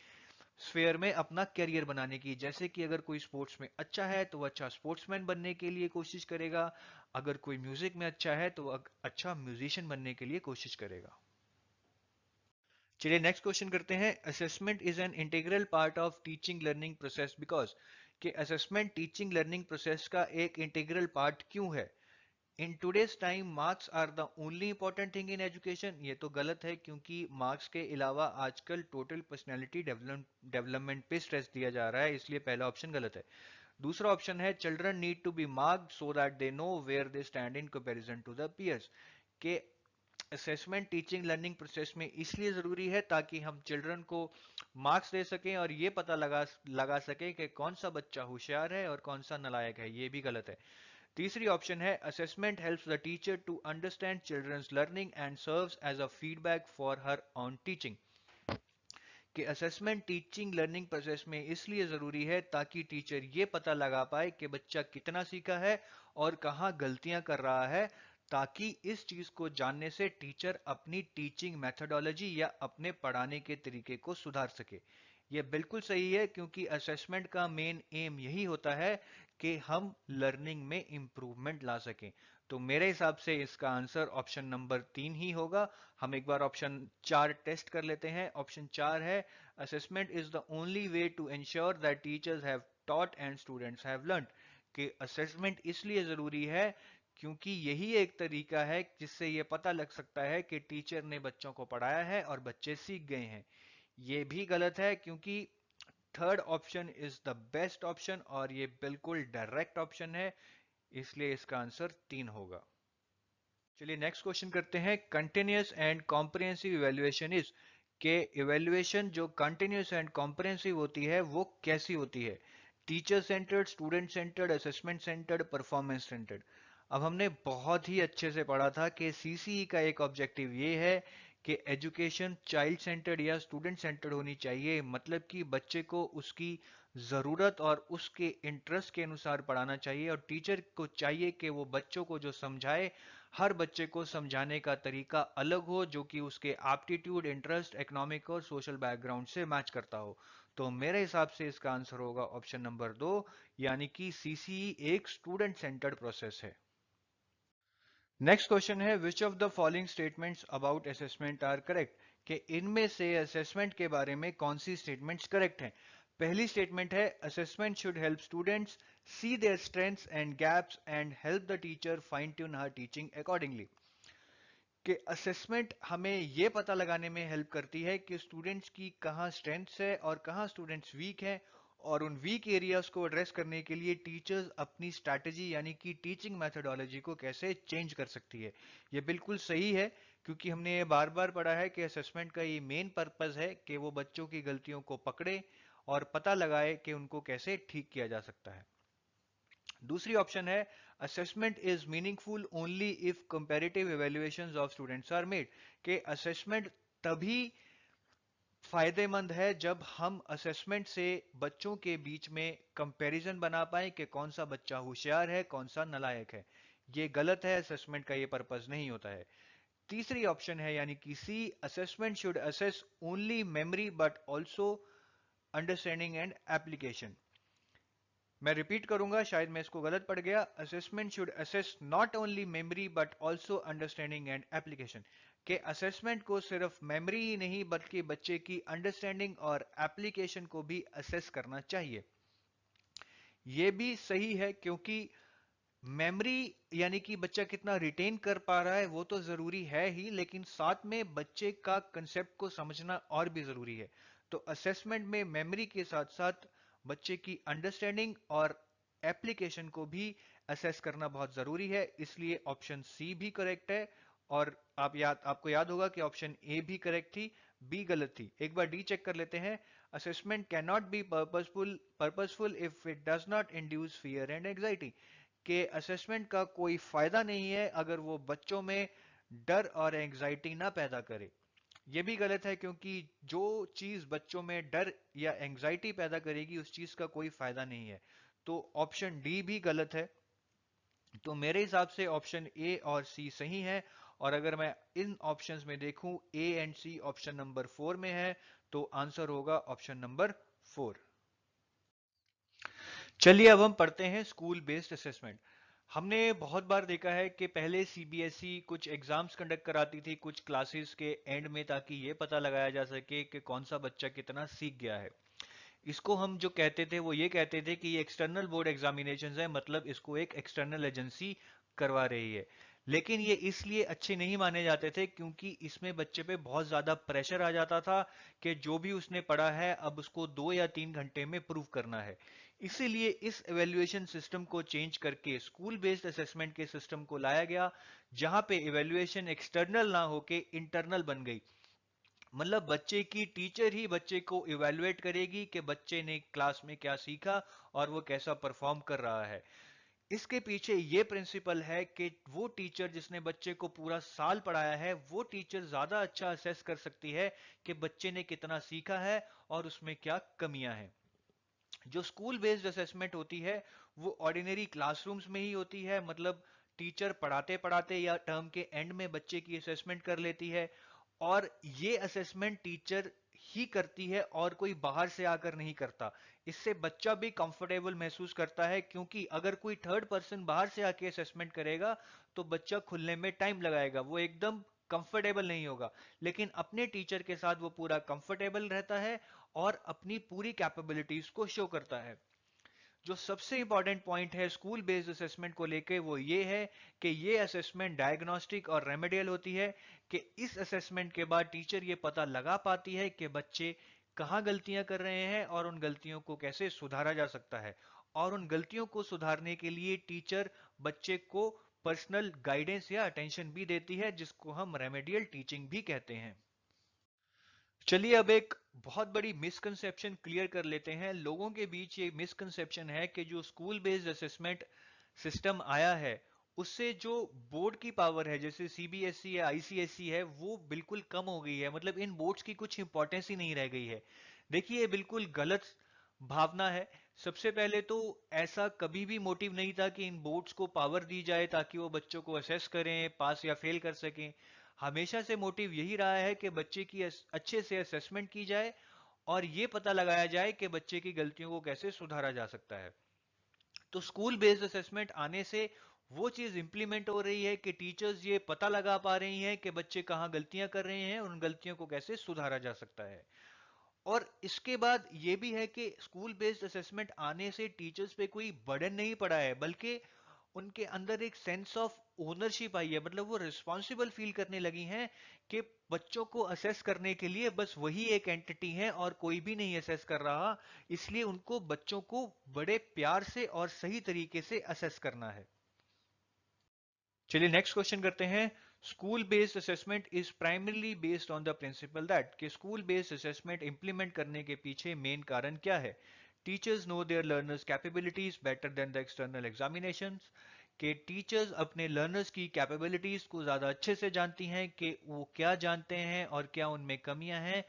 स्फेयर में अपना करियर बनाने की। जैसे कि अगर कोई स्पोर्ट्स में अच्छा है तो वो अच्छा स्पोर्ट्समैन बनने के लिए कोशिश करेगा, अगर कोई म्यूजिक में अच्छा है तो वो अच्छा म्यूजिशियन बनने के लिए कोशिश करेगा। चलिए नेक्स्ट क्वेश्चन करते हैं। Assessment is an integral part of teaching learning process because. कि असेसमेंट टीचिंग लर्निंग प्रोसेस का एक इंटीग्रल पार्ट क्यों है। In today's time marks are the only important thing in education, ये तो गलत है क्योंकि मार्क्स के अलावा आजकल टोटल पर्सनैलिटी डेवलपमेंट पे स्ट्रेस दिया जा रहा है, इसलिए पहला ऑप्शन गलत है। दूसरा ऑप्शन है children need to be marked so that they know where they stand in comparison to the peers, के असेसमेंट टीचिंग लर्निंग प्रोसेस में इसलिए जरूरी है ताकि हम चिल्ड्रन को मार्क्स दे सकें और ये पता लगा लगा सकें कि कौन सा बच्चा होशियार है और कौन सा नालायक है, ये भी गलत है। तीसरी ऑप्शन है assessment helps the teacher to understand children's learning and serves as a feedback for her on teaching, कि असेसमेंट टीचिंग लर्निंग प्रोसेस में इसलिए जरूरी है ताकि टीचर ये पता लगा पाए कि बच्चा कितना सीखा है और कहाँ गलतियां कर रहा है, ताकि इस चीज को जानने से टीचर अपनी टीचिंग मेथोडोलॉजी या अपने पढ़ाने के तरीके को सुधार सके। यह बिल्कुल सही है क्योंकि असेसमेंट का मेन एम यही होता है कि हम लर्निंग में इंप्रूवमेंट ला सकें। तो मेरे हिसाब से इसका आंसर ऑप्शन नंबर 3 ही होगा। हम एक बार ऑप्शन 4 टेस्ट कर लेते हैं। ऑप्शन 4 है assessment is the only way to ensure that teachers have taught and students have learned, कि असेसमेंट इसलिए जरूरी है क्योंकि यही एक तरीका है जिससे यह पता लग सकता है कि टीचर ने बच्चों को पढ़ाया है और बच्चे सीख गए हैं। ये भी गलत है क्योंकि third option is the best option और ये बिल्कुल डायरेक्ट ऑप्शन है, इसलिए इसका आंसर 3 होगा। चलिए नेक्स्ट क्वेश्चन करते हैं। Continuous and comprehensive evaluation is, के इवैल्यूएशन जो कंटिन्यूअस एंड कॉम्प्रिहेंसिव होती है वो कैसी होती है? Teacher centred, student centred, assessment centred, performance centred. अब हमने बहुत ही अच्छे से पढ़ा था कि सीसीई का एक ऑब्जेक्टिव ये है कि एजुकेशन चाइल्ड सेंटर्ड या स्टूडेंट सेंटर्ड होनी चाहिए, मतलब कि बच्चे को उसकी ज़रूरत और उसके इंटरेस्ट के अनुसार पढ़ाना चाहिए और टीचर को चाहिए कि वो बच्चों को जो समझाए, हर बच्चे को समझाने का तरीका अलग हो जो कि उसके एप्टीट्यूड, इंटरेस्ट, इकोनॉमिक और सोशल बैकग्राउंड से मैच करता हो। तो मेरे हिसाब से इसका आंसर होगा ऑप्शन नंबर 2, यानी कि सीसीई एक स्टूडेंट सेंटर्ड प्रोसेस है। नेक्स्ट क्वेश्चन है which of the following statements about assessment are correct, कि इनमें से असेसमेंट के बारे में कौन सी स्टेटमेंट्स करेक्ट हैं? पहली स्टेटमेंट है assessment should help students see their strengths and gaps and help the teacher fine tune her teaching accordingly, कि असेसमेंट हमें यह पता लगाने में हेल्प करती है कि स्टूडेंट्स की कहाँ स्ट्रेंथ्स है और कहाँ स्टूडेंट्स वीक हैं, और उन वीक एरियाज को एड्रेस करने के लिए टीचर्स अपनी स्ट्रैटेजी यानी कि टीचिंग मेथोडोलॉजी को कैसे चेंज कर सकती है। ये बिल्कुल सही है क्योंकि हमने ये बार बार पढ़ा है कि असेसमेंट का ये मेन पर्पस है कि वो बच्चों की गलतियों को पकड़े और पता लगाए कि उनको कैसे ठीक किया जा सकता है। दूसरी ऑप्शन है assessment is meaningful only if comparative evaluations of students are made, के असेसमेंट तभी फायदेमंद है जब हम असेसमेंट से बच्चों के बीच में कंपैरिजन बना पाए कि कौन सा बच्चा होशियार है, कौन सा नालायक है। ये गलत है, असेसमेंट का ये पर्पस नहीं होता है। तीसरी ऑप्शन है यानी कि C, assessment should assess only memory but also understanding and application. मैं रिपीट करूंगा, शायद मैं इसको गलत पढ़ गया। Assessment should assess not only memory but also understanding and application, के असेसमेंट को सिर्फ मेमोरी ही नहीं बल्कि बच्चे की अंडरस्टैंडिंग और एप्लीकेशन को भी असेस करना चाहिए। यह भी सही है क्योंकि मेमोरी यानी कि बच्चा कितना रिटेन कर पा रहा है वो तो जरूरी है ही, लेकिन साथ में बच्चे का कंसेप्ट को समझना और भी जरूरी है। तो असेसमेंट में मेमोरी के साथ साथ बच्चे की अंडरस्टैंडिंग और एप्लीकेशन को भी असेस करना बहुत जरूरी है, इसलिए ऑप्शन सी भी करेक्ट है। और आपको याद होगा कि ऑप्शन ए भी करेक्ट थी, बी गलत थी। एक बार डी चेक कर लेते हैं। Assessment can not be purposeful if it does not induce fear and anxiety, के असेसमेंट का कोई फायदा नहीं है अगर वो बच्चों में डर और एंग्जाइटी ना पैदा करे। यह भी गलत है क्योंकि जो चीज बच्चों में डर या एंग्जाइटी पैदा करेगी उस चीज का कोई फायदा नहीं है। तो ऑप्शन डी भी गलत है। तो मेरे हिसाब से ऑप्शन ए और सी सही है, और अगर मैं इन ऑप्शंस में देखूं A and C option number 4 में है, तो आंसर होगा ऑप्शन नंबर 4। चलिए अब हम पढ़ते हैं स्कूल बेस्ड असेसमेंट। हमने बहुत बार देखा है कि पहले सीबीएसई कुछ एग्जाम्स कंडक्ट कराती थी कुछ क्लासेस के एंड में, ताकि ये पता लगाया जा सके कि कौन सा बच्चा कितना सीख गया है। इसको हम जो कहते थे वो ये कहते थे कि ये एक्सटर्नल बोर्ड एग्जामिनेशन है, मतलब इसको एक एक्सटर्नल एजेंसी करवा रही है। लेकिन ये इसलिए अच्छे नहीं माने जाते थे क्योंकि इसमें बच्चे पे बहुत ज्यादा प्रेशर आ जाता था कि जो भी उसने पढ़ा है अब उसको 2 या 3 घंटे में प्रूव करना है। इसीलिए इस एवेल्युएशन सिस्टम को चेंज करके स्कूल बेस्ड असेसमेंट के सिस्टम को लाया गया, जहां पे एवेल्युएशन एक्सटर्नल ना होके इंटरनल बन गई। मतलब बच्चे की टीचर ही बच्चे को इवेलुएट करेगी कि बच्चे ने क्लास में क्या सीखा और वो कैसा परफॉर्म कर रहा है। इसके पीछे ये प्रिंसिपल है कि वो टीचर जिसने बच्चे को पूरा साल पढ़ाया है, वो टीचर ज्यादा अच्छा असेस कर सकती है कि बच्चे ने कितना सीखा है और उसमें क्या कमियां हैं। जो स्कूल बेस्ड असेसमेंट होती है वो ऑर्डिनरी क्लासरूम्स में ही होती है, मतलब टीचर पढ़ाते पढ़ाते या टर्म के एंड में बच्चे की असेसमेंट कर लेती है, और ये असेसमेंट टीचर ही करती है और कोई बाहर से आकर नहीं करता। इससे बच्चा भी कंफर्टेबल महसूस करता है, क्योंकि अगर कोई थर्ड पर्सन बाहर से आके असेसमेंट करेगा तो बच्चा खुलने में टाइम लगाएगा, वो एकदम कंफर्टेबल नहीं होगा। लेकिन अपने टीचर के साथ वो पूरा कंफर्टेबल रहता है और अपनी पूरी कैपेबिलिटीज को शो करता है। जो सबसे इंपॉर्टेंट पॉइंट है स्कूल बेस्ड असेसमेंट को लेके वो ये है कि ये असेसमेंट डायग्नोस्टिक और रेमेडियल होती है, कि इस असेसमेंट के बाद टीचर ये पता लगा पाती है कि बच्चे कहाँ गलतियां कर रहे हैं और उन गलतियों को कैसे सुधारा जा सकता है। और उन गलतियों को सुधारने के लिए टीचर बच्चे को पर्सनल गाइडेंस या अटेंशन भी देती है, जिसको हम रेमेडियल टीचिंग भी कहते हैं। चलिए अब एक बहुत बड़ी मिसकंसेप्शन क्लियर कर लेते हैं। लोगों के बीच ये मिसकंसेप्शन है कि जो स्कूल बेस्ड असेसमेंट सिस्टम आया है उससे जो बोर्ड की पावर है, जैसे सीबीएसई या आईसीएसई है, वो बिल्कुल कम हो गई है। मतलब इन बोर्ड्स की कुछ इंपॉर्टेंस ही नहीं रह गई है। देखिए ये बिल्कुल गलत भावना है। सबसे पहले तो ऐसा कभी भी मोटिव नहीं था कि इन बोर्ड्स को पावर दी जाए ताकि वो बच्चों को असेस करें, पास या फेल कर सकें। हमेशा से मोटिव यही रहा है कि बच्चे की अच्छे से असेसमेंट की जाए और ये पता लगाया जाए कि बच्चे की गलतियों को कैसे सुधारा जा सकता है। तो स्कूल बेस्ड असेसमेंट आने से वो चीज इंप्लीमेंट हो रही है कि टीचर्स ये पता लगा पा रही हैं कि बच्चे कहाँ गलतियां कर रहे हैं और उन गलतियों को कैसे सुधारा जा सकता है। और इसके बाद ये भी है कि स्कूल बेस्ड असेसमेंट आने से टीचर्स पे कोई बर्डन नहीं पड़ा है, बल्कि उनके अंदर एक सेंस ऑफ ओनरशिप आई है। मतलब वो रिस्पॉन्सिबल फील करने लगी हैं कि बच्चों को असेस करने के लिए बस वही एक एंटिटी है और कोई भी नहीं असेस कर रहा। इसलिए उनको बच्चों को बड़े प्यार से और सही तरीके से असेस करना है। चलिए नेक्स्ट क्वेश्चन करते हैं। School based assessment is primarily based on the principle that, कि स्कूल बेस्ड असेसमेंट इंप्लीमेंट करने के पीछे मेन कारण क्या है? Teachers know their learners capabilities better than the external examinations, के टीचर्स अपने लर्नर्स की कैपेबिलिटीज को ज्यादा अच्छे से जानती हैं कि वो क्या जानते हैं और क्या उनमें कमियां हैं,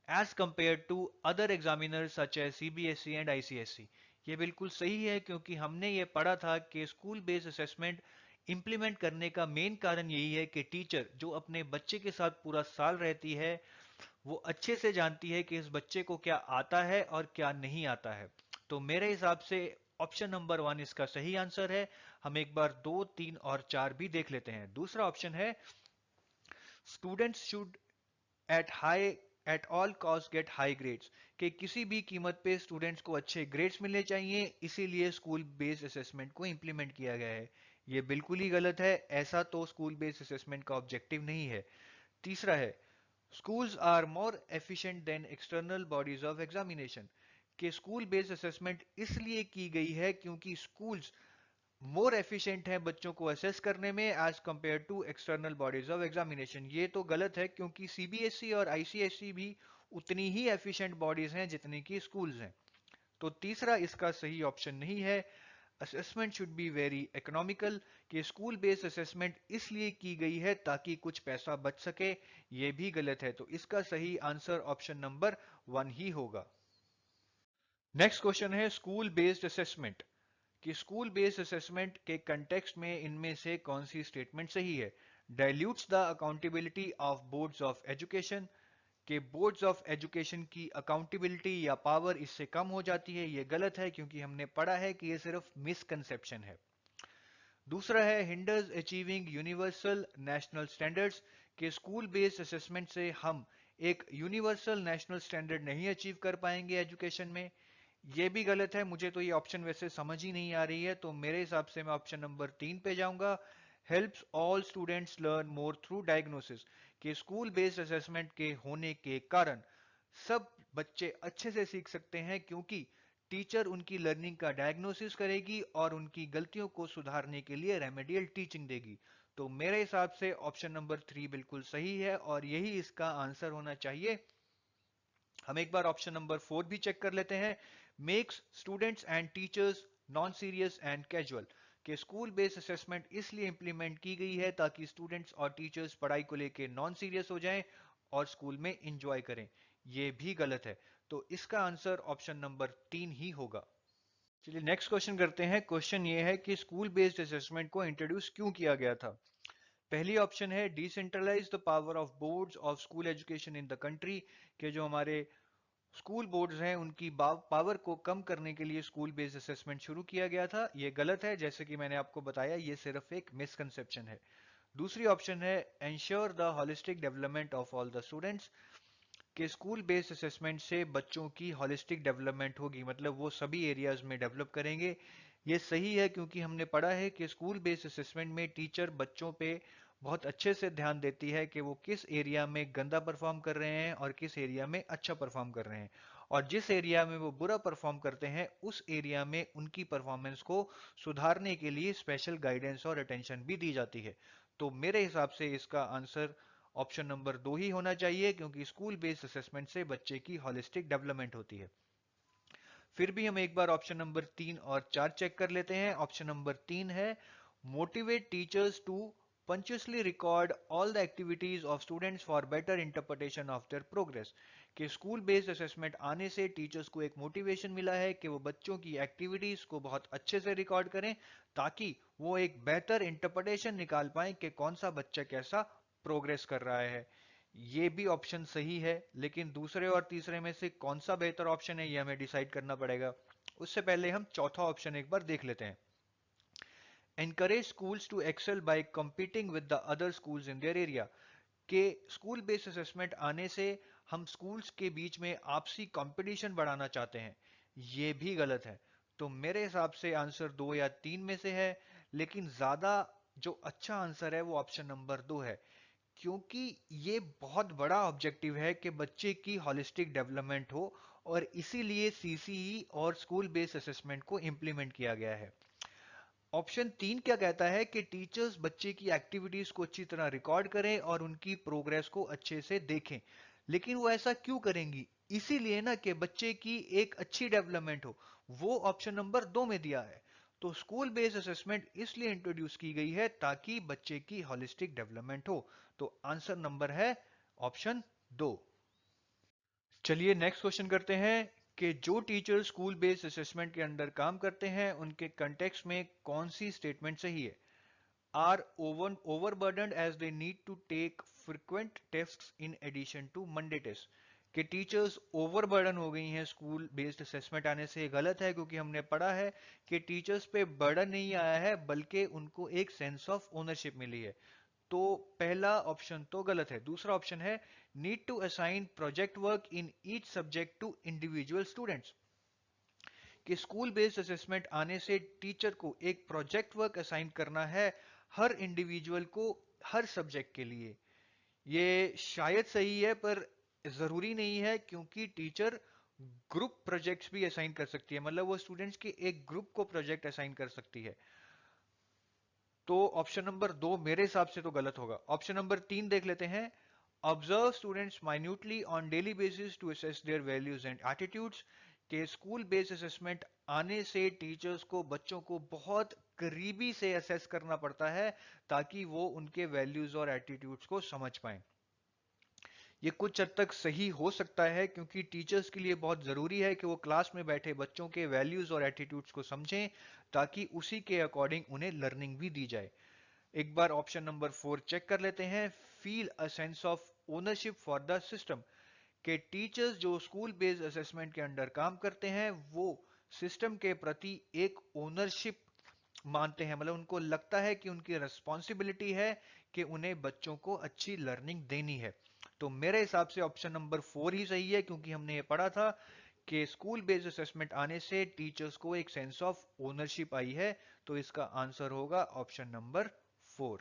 as compare to other examiners such as CBSE and ICSE. ये बिल्कुल सही है, क्योंकि हमने ये पढ़ा था कि स्कूल बेस्ड असेसमेंट इंप्लीमेंट करने का मेन कारण यही है कि टीचर जो अपने बच्चे के साथ पूरा साल रहती है वो अच्छे से जानती है कि इस बच्चे को क्या आता है और क्या नहीं आता है। तो मेरे हिसाब से ऑप्शन नंबर 1 इसका सही आंसर है। हम एक बार 2, 3 और 4 भी देख लेते हैं। दूसरा ऑप्शन है students should at high at all cost get high grades, कि किसी भी कीमत पे स्टूडेंट्स को अच्छे ग्रेड्स मिलने चाहिए, इसीलिए स्कूल बेस्ड असेसमेंट को इंप्लीमेंट किया गया है। ये बिल्कुल ही गलत है। ऐसा तो स्कूल बेस्ड असेसमेंट का ऑब्जेक्टिव नहीं है। तीसरा है schools are more efficient than external bodies of examination, कि स्कूल बेस्ड असेसमेंट इसलिए की गई है क्योंकि स्कूल्स मोर एफिशिएंट है बच्चों को असेस करने में as compare to external bodies of examination. ये तो गलत है, क्योंकि सीबीएसई और आईसीएसई भी उतनी ही एफिशिएंट बॉडीज हैं जितनी की स्कूल्स हैं। तो तीसरा इसका सही ऑप्शन नहीं है। Assessment should be very economical, कि स्कूल बेस्ड असेसमेंट इसलिए की गई है ताकि कुछ पैसा बच सके, ये भी गलत है। तो इसका सही आंसर ऑप्शन नंबर 1 ही होगा। नेक्स्ट क्वेश्चन है स्कूल बेस्ड असेसमेंट, कि स्कूल बेस्ड असेसमेंट के कंटेक्स्ट में इनमें से कौन सी स्टेटमेंट सही है? Dilutes the accountability of boards of education, के बोर्ड्स ऑफ एजुकेशन की अकाउंटेबिलिटी या पावर इससे कम हो जाती है। ये गलत है, क्योंकि हमने पढ़ा है कि ये सिर्फ मिसकंसेप्शन है। दूसरा है hinders achieving universal national standards, के स्कूल बेस्ड असेसमेंट से हम एक यूनिवर्सल नेशनल स्टैंडर्ड नहीं अचीव कर पाएंगे एजुकेशन में। ये भी गलत है, मुझे तो ये ऑप्शन वैसे समझ ही नहीं आ रही है, तो मेरे हिसाब से मैं ऑप्शन नंबर 3 पे जाऊंगा। Helps all students learn more through diagnosis, कि स्कूल बेस्ड असेसमेंट के होने के कारण सब बच्चे अच्छे से सीख सकते हैं, क्योंकि टीचर उनकी लर्निंग का डायग्नोसिस करेगी और उनकी गलतियों को सुधारने के लिए रेमेडियल टीचिंग देगी। तो मेरे हिसाब से ऑप्शन नंबर 3 बिल्कुल सही है और यही इसका आंसर होना चाहिए। हम एक बार ऑप्शन नंबर 4 भी चेक कर लेते हैं। Makes students and teachers non serious and casual, के स्कूल बेस्ड असेसमेंट इसलिए इंप्लीमेंट की गई है ताकि स्टूडेंट्स और टीचर्स पढ़ाई को लेकर नॉन सीरियस हो जाएं और स्कूल में इंजॉय करें। यह भी गलत है, तो इसका आंसर ऑप्शन नंबर 3 ही होगा। चलिए नेक्स्ट क्वेश्चन करते हैं। क्वेश्चन ये है कि स्कूल बेस्ड असेसमेंट को इंट्रोड्यूस क्यों किया गया था। पहली ऑप्शन है decentralise the power of boards of school education in the country, के जो हमारे स्कूल बोर्ड्स हैं उनकी पावर को कम करने के लिए स्कूल बेस्ड असेसमेंट शुरू किया गया था। ये गलत है, जैसे कि मैंने आपको बताया ये सिर्फ एक मिसकंसेप्शन है। दूसरी ऑप्शन है ensure the holistic development of all the students, कि स्कूल बेस्ड असेसमेंट से बच्चों की हॉलिस्टिक डेवलपमेंट होगी, मतलब वो सभी एरियाज में डेवलप करेंगे। ये सही है, क्योंकि हमने पढ़ा है कि स्कूल बेस्ड असेसमेंट में टीचर बच्चों पे बहुत अच्छे से ध्यान देती है कि वो किस एरिया में गंदा परफॉर्म कर रहे हैं और किस एरिया में अच्छा परफॉर्म कर रहे हैं, और जिस एरिया में वो बुरा परफॉर्म करते हैं उस एरिया में उनकी परफॉर्मेंस को सुधारने के लिए स्पेशल गाइडेंस और अटेंशन भी दी जाती है। तो मेरे हिसाब से इसका आंसर ऑप्शन नंबर 2 ही होना चाहिए, क्योंकि स्कूल बेस्ड असेसमेंट से बच्चे की हॉलिस्टिक डेवलपमेंट होती है। फिर भी हम एक बार ऑप्शन नंबर 3 और 4 चेक कर लेते हैं। ऑप्शन नंबर 3 है motivate teachers to punctually record all the activities of students for better interpretation of their progress, कि स्कूल बेस्ड असेसमेंट आने से टीचर्स को एक मोटिवेशन मिला है कि वो बच्चों की एक्टिविटीज को बहुत अच्छे से रिकॉर्ड करें, ताकि वो एक बेहतर इंटरप्रिटेशन निकाल पाए कि कौन सा बच्चा कैसा प्रोग्रेस कर रहा है। ये भी ऑप्शन सही है, लेकिन दूसरे और तीसरे में से कौन सा बेहतर ऑप्शन है ये हमें डिसाइड करना पड़ेगा। उससे पहले हम चौथा ऑप्शन एक बार देख लेते हैं। Encourage schools to excel by competing with the other schools in their area, के स्कूल बेस्ड असेसमेंट आने से हम स्कूल्स के बीच में आपसी कंपटीशन बढ़ाना चाहते हैं। ये भी गलत है, तो मेरे हिसाब से आंसर 2 या 3 में से है, लेकिन ज्यादा जो अच्छा आंसर है वो ऑप्शन नंबर 2 है, क्योंकि ये बहुत बड़ा ऑब्जेक्टिव है कि बच्चे की हॉलिस्टिक डेवलपमेंट हो, और इसीलिए सीसीई और स्कूल बेस्ड असेसमेंट को इंप्लीमेंट किया गया है। ऑप्शन 3 क्या कहता है कि टीचर्स बच्चे की एक्टिविटीज को अच्छी तरह रिकॉर्ड करें और उनकी प्रोग्रेस को अच्छे से देखें, लेकिन वो ऐसा क्यों करेंगी, इसीलिए ना कि बच्चे की एक अच्छी डेवलपमेंट हो। वो ऑप्शन नंबर 2 में दिया है। तो स्कूल बेस्ड असेसमेंट इसलिए इंट्रोड्यूस की गई है ताकि बच्चे की हॉलिस्टिक डेवलपमेंट हो। तो आंसर नंबर है ऑप्शन 2। चलिए नेक्स्ट क्वेश्चन करते हैं कि जो टीचर स्कूल बेस्ड असेसमेंट के अंडर काम करते हैं उनके कंटेक्स्ट में कौन सी स्टेटमेंट सही है। Are overburdened as they need to take frequent tests in addition to Monday test, कि टीचर्स ओवरबर्डन हो गई हैं स्कूल बेस्ड असेसमेंट आने से। गलत है, क्योंकि हमने पढ़ा है कि टीचर्स पे बर्डन नहीं आया है, बल्कि उनको एक सेंस ऑफ ओनरशिप मिली है। तो पहला ऑप्शन तो गलत है। दूसरा ऑप्शन है need to assign project work in each subject to individual students, कि स्कूल बेस्ड असेसमेंट आने से टीचर को एक प्रोजेक्ट वर्क असाइन करना है हर इंडिविजुअल को, हर सब्जेक्ट के लिए। ये शायद सही है, पर जरूरी नहीं है, क्योंकि टीचर ग्रुप प्रोजेक्ट्स भी असाइन कर सकती है, मतलब वो स्टूडेंट्स के एक ग्रुप को प्रोजेक्ट असाइन कर सकती है। तो ऑप्शन नंबर 2 मेरे हिसाब से तो गलत होगा। ऑप्शन नंबर 3 देख लेते हैं। Observe students minutely on daily basis to assess their values and attitudes, के स्कूल बेस्ड असेसमेंट आने से टीचर्स को बच्चों को बहुत करीबी से असेस करना पड़ता है, ताकि वो उनके वैल्यूज और एटीट्यूड्स को समझ पाएं। ये कुछ हद तक सही हो सकता है, क्योंकि टीचर्स के लिए बहुत जरूरी है कि वो क्लास में बैठे बच्चों के वैल्यूज और एटीट्यूड्स को समझें, ताकि उसी के अकॉर्डिंग उन्हें लर्निंग भी दी जाए। एक बार ऑप्शन नंबर 4 चेक कर लेते हैं। Feel a sense of ownership for the system, के टीचर्स जो स्कूल बेस्ड असेसमेंट के अंडर काम करते हैं वो सिस्टम के प्रति एक ओनरशिप मानते हैं, मतलब उनको लगता है कि उनकी रिस्पॉन्सिबिलिटी है कि उन्हें बच्चों को अच्छी लर्निंग देनी है। तो मेरे हिसाब से ऑप्शन नंबर 4 ही सही है, क्योंकि हमने ये पढ़ा था कि स्कूल बेस्ड असेसमेंट आने से टीचर्स को एक सेंस ऑफ ओनरशिप आई है। तो इसका आंसर होगा ऑप्शन नंबर 4।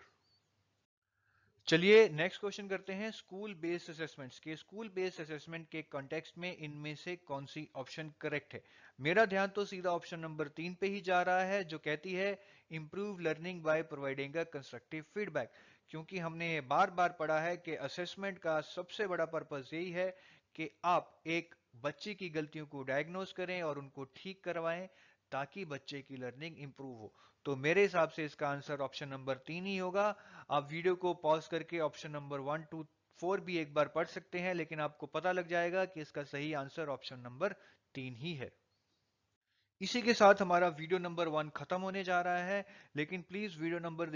चलिए नेक्स्ट क्वेश्चन करते हैं स्कूल बेस्ड असेसमेंट्स के। स्कूल बेस्ड असेसमेंट के कॉन्टेक्स्ट में इनमें से कौन सी ऑप्शन करेक्ट है? मेरा ध्यान तो सीधा ऑप्शन नंबर 3 पे ही जा रहा है, जो कहती है improve learning by providing a constructive feedback. क्योंकि हमने बार बार पढ़ा है कि असेसमेंट का सबसे बड़ा पर्पस यही है कि आप एक बच्चे की गलतियों को डायग्नोस करें और उनको ठीक करवाएं ताकि बच्चे की लर्निंग इंप्रूव हो। तो मेरे हिसाब से इसका आंसर ऑप्शन नंबर 3 ही होगा। आप वीडियो को पॉज करके ऑप्शन नंबर 1, 2, 4 भी एक बार पढ़ सकते हैं, लेकिन आपको पता लग जाएगा कि इसका सही आंसर ऑप्शन नंबर 3 ही है। इसी के साथ हमारा वीडियो नंबर 1 खत्म होने जा रहा है, लेकिन प्लीज वीडियो नंबर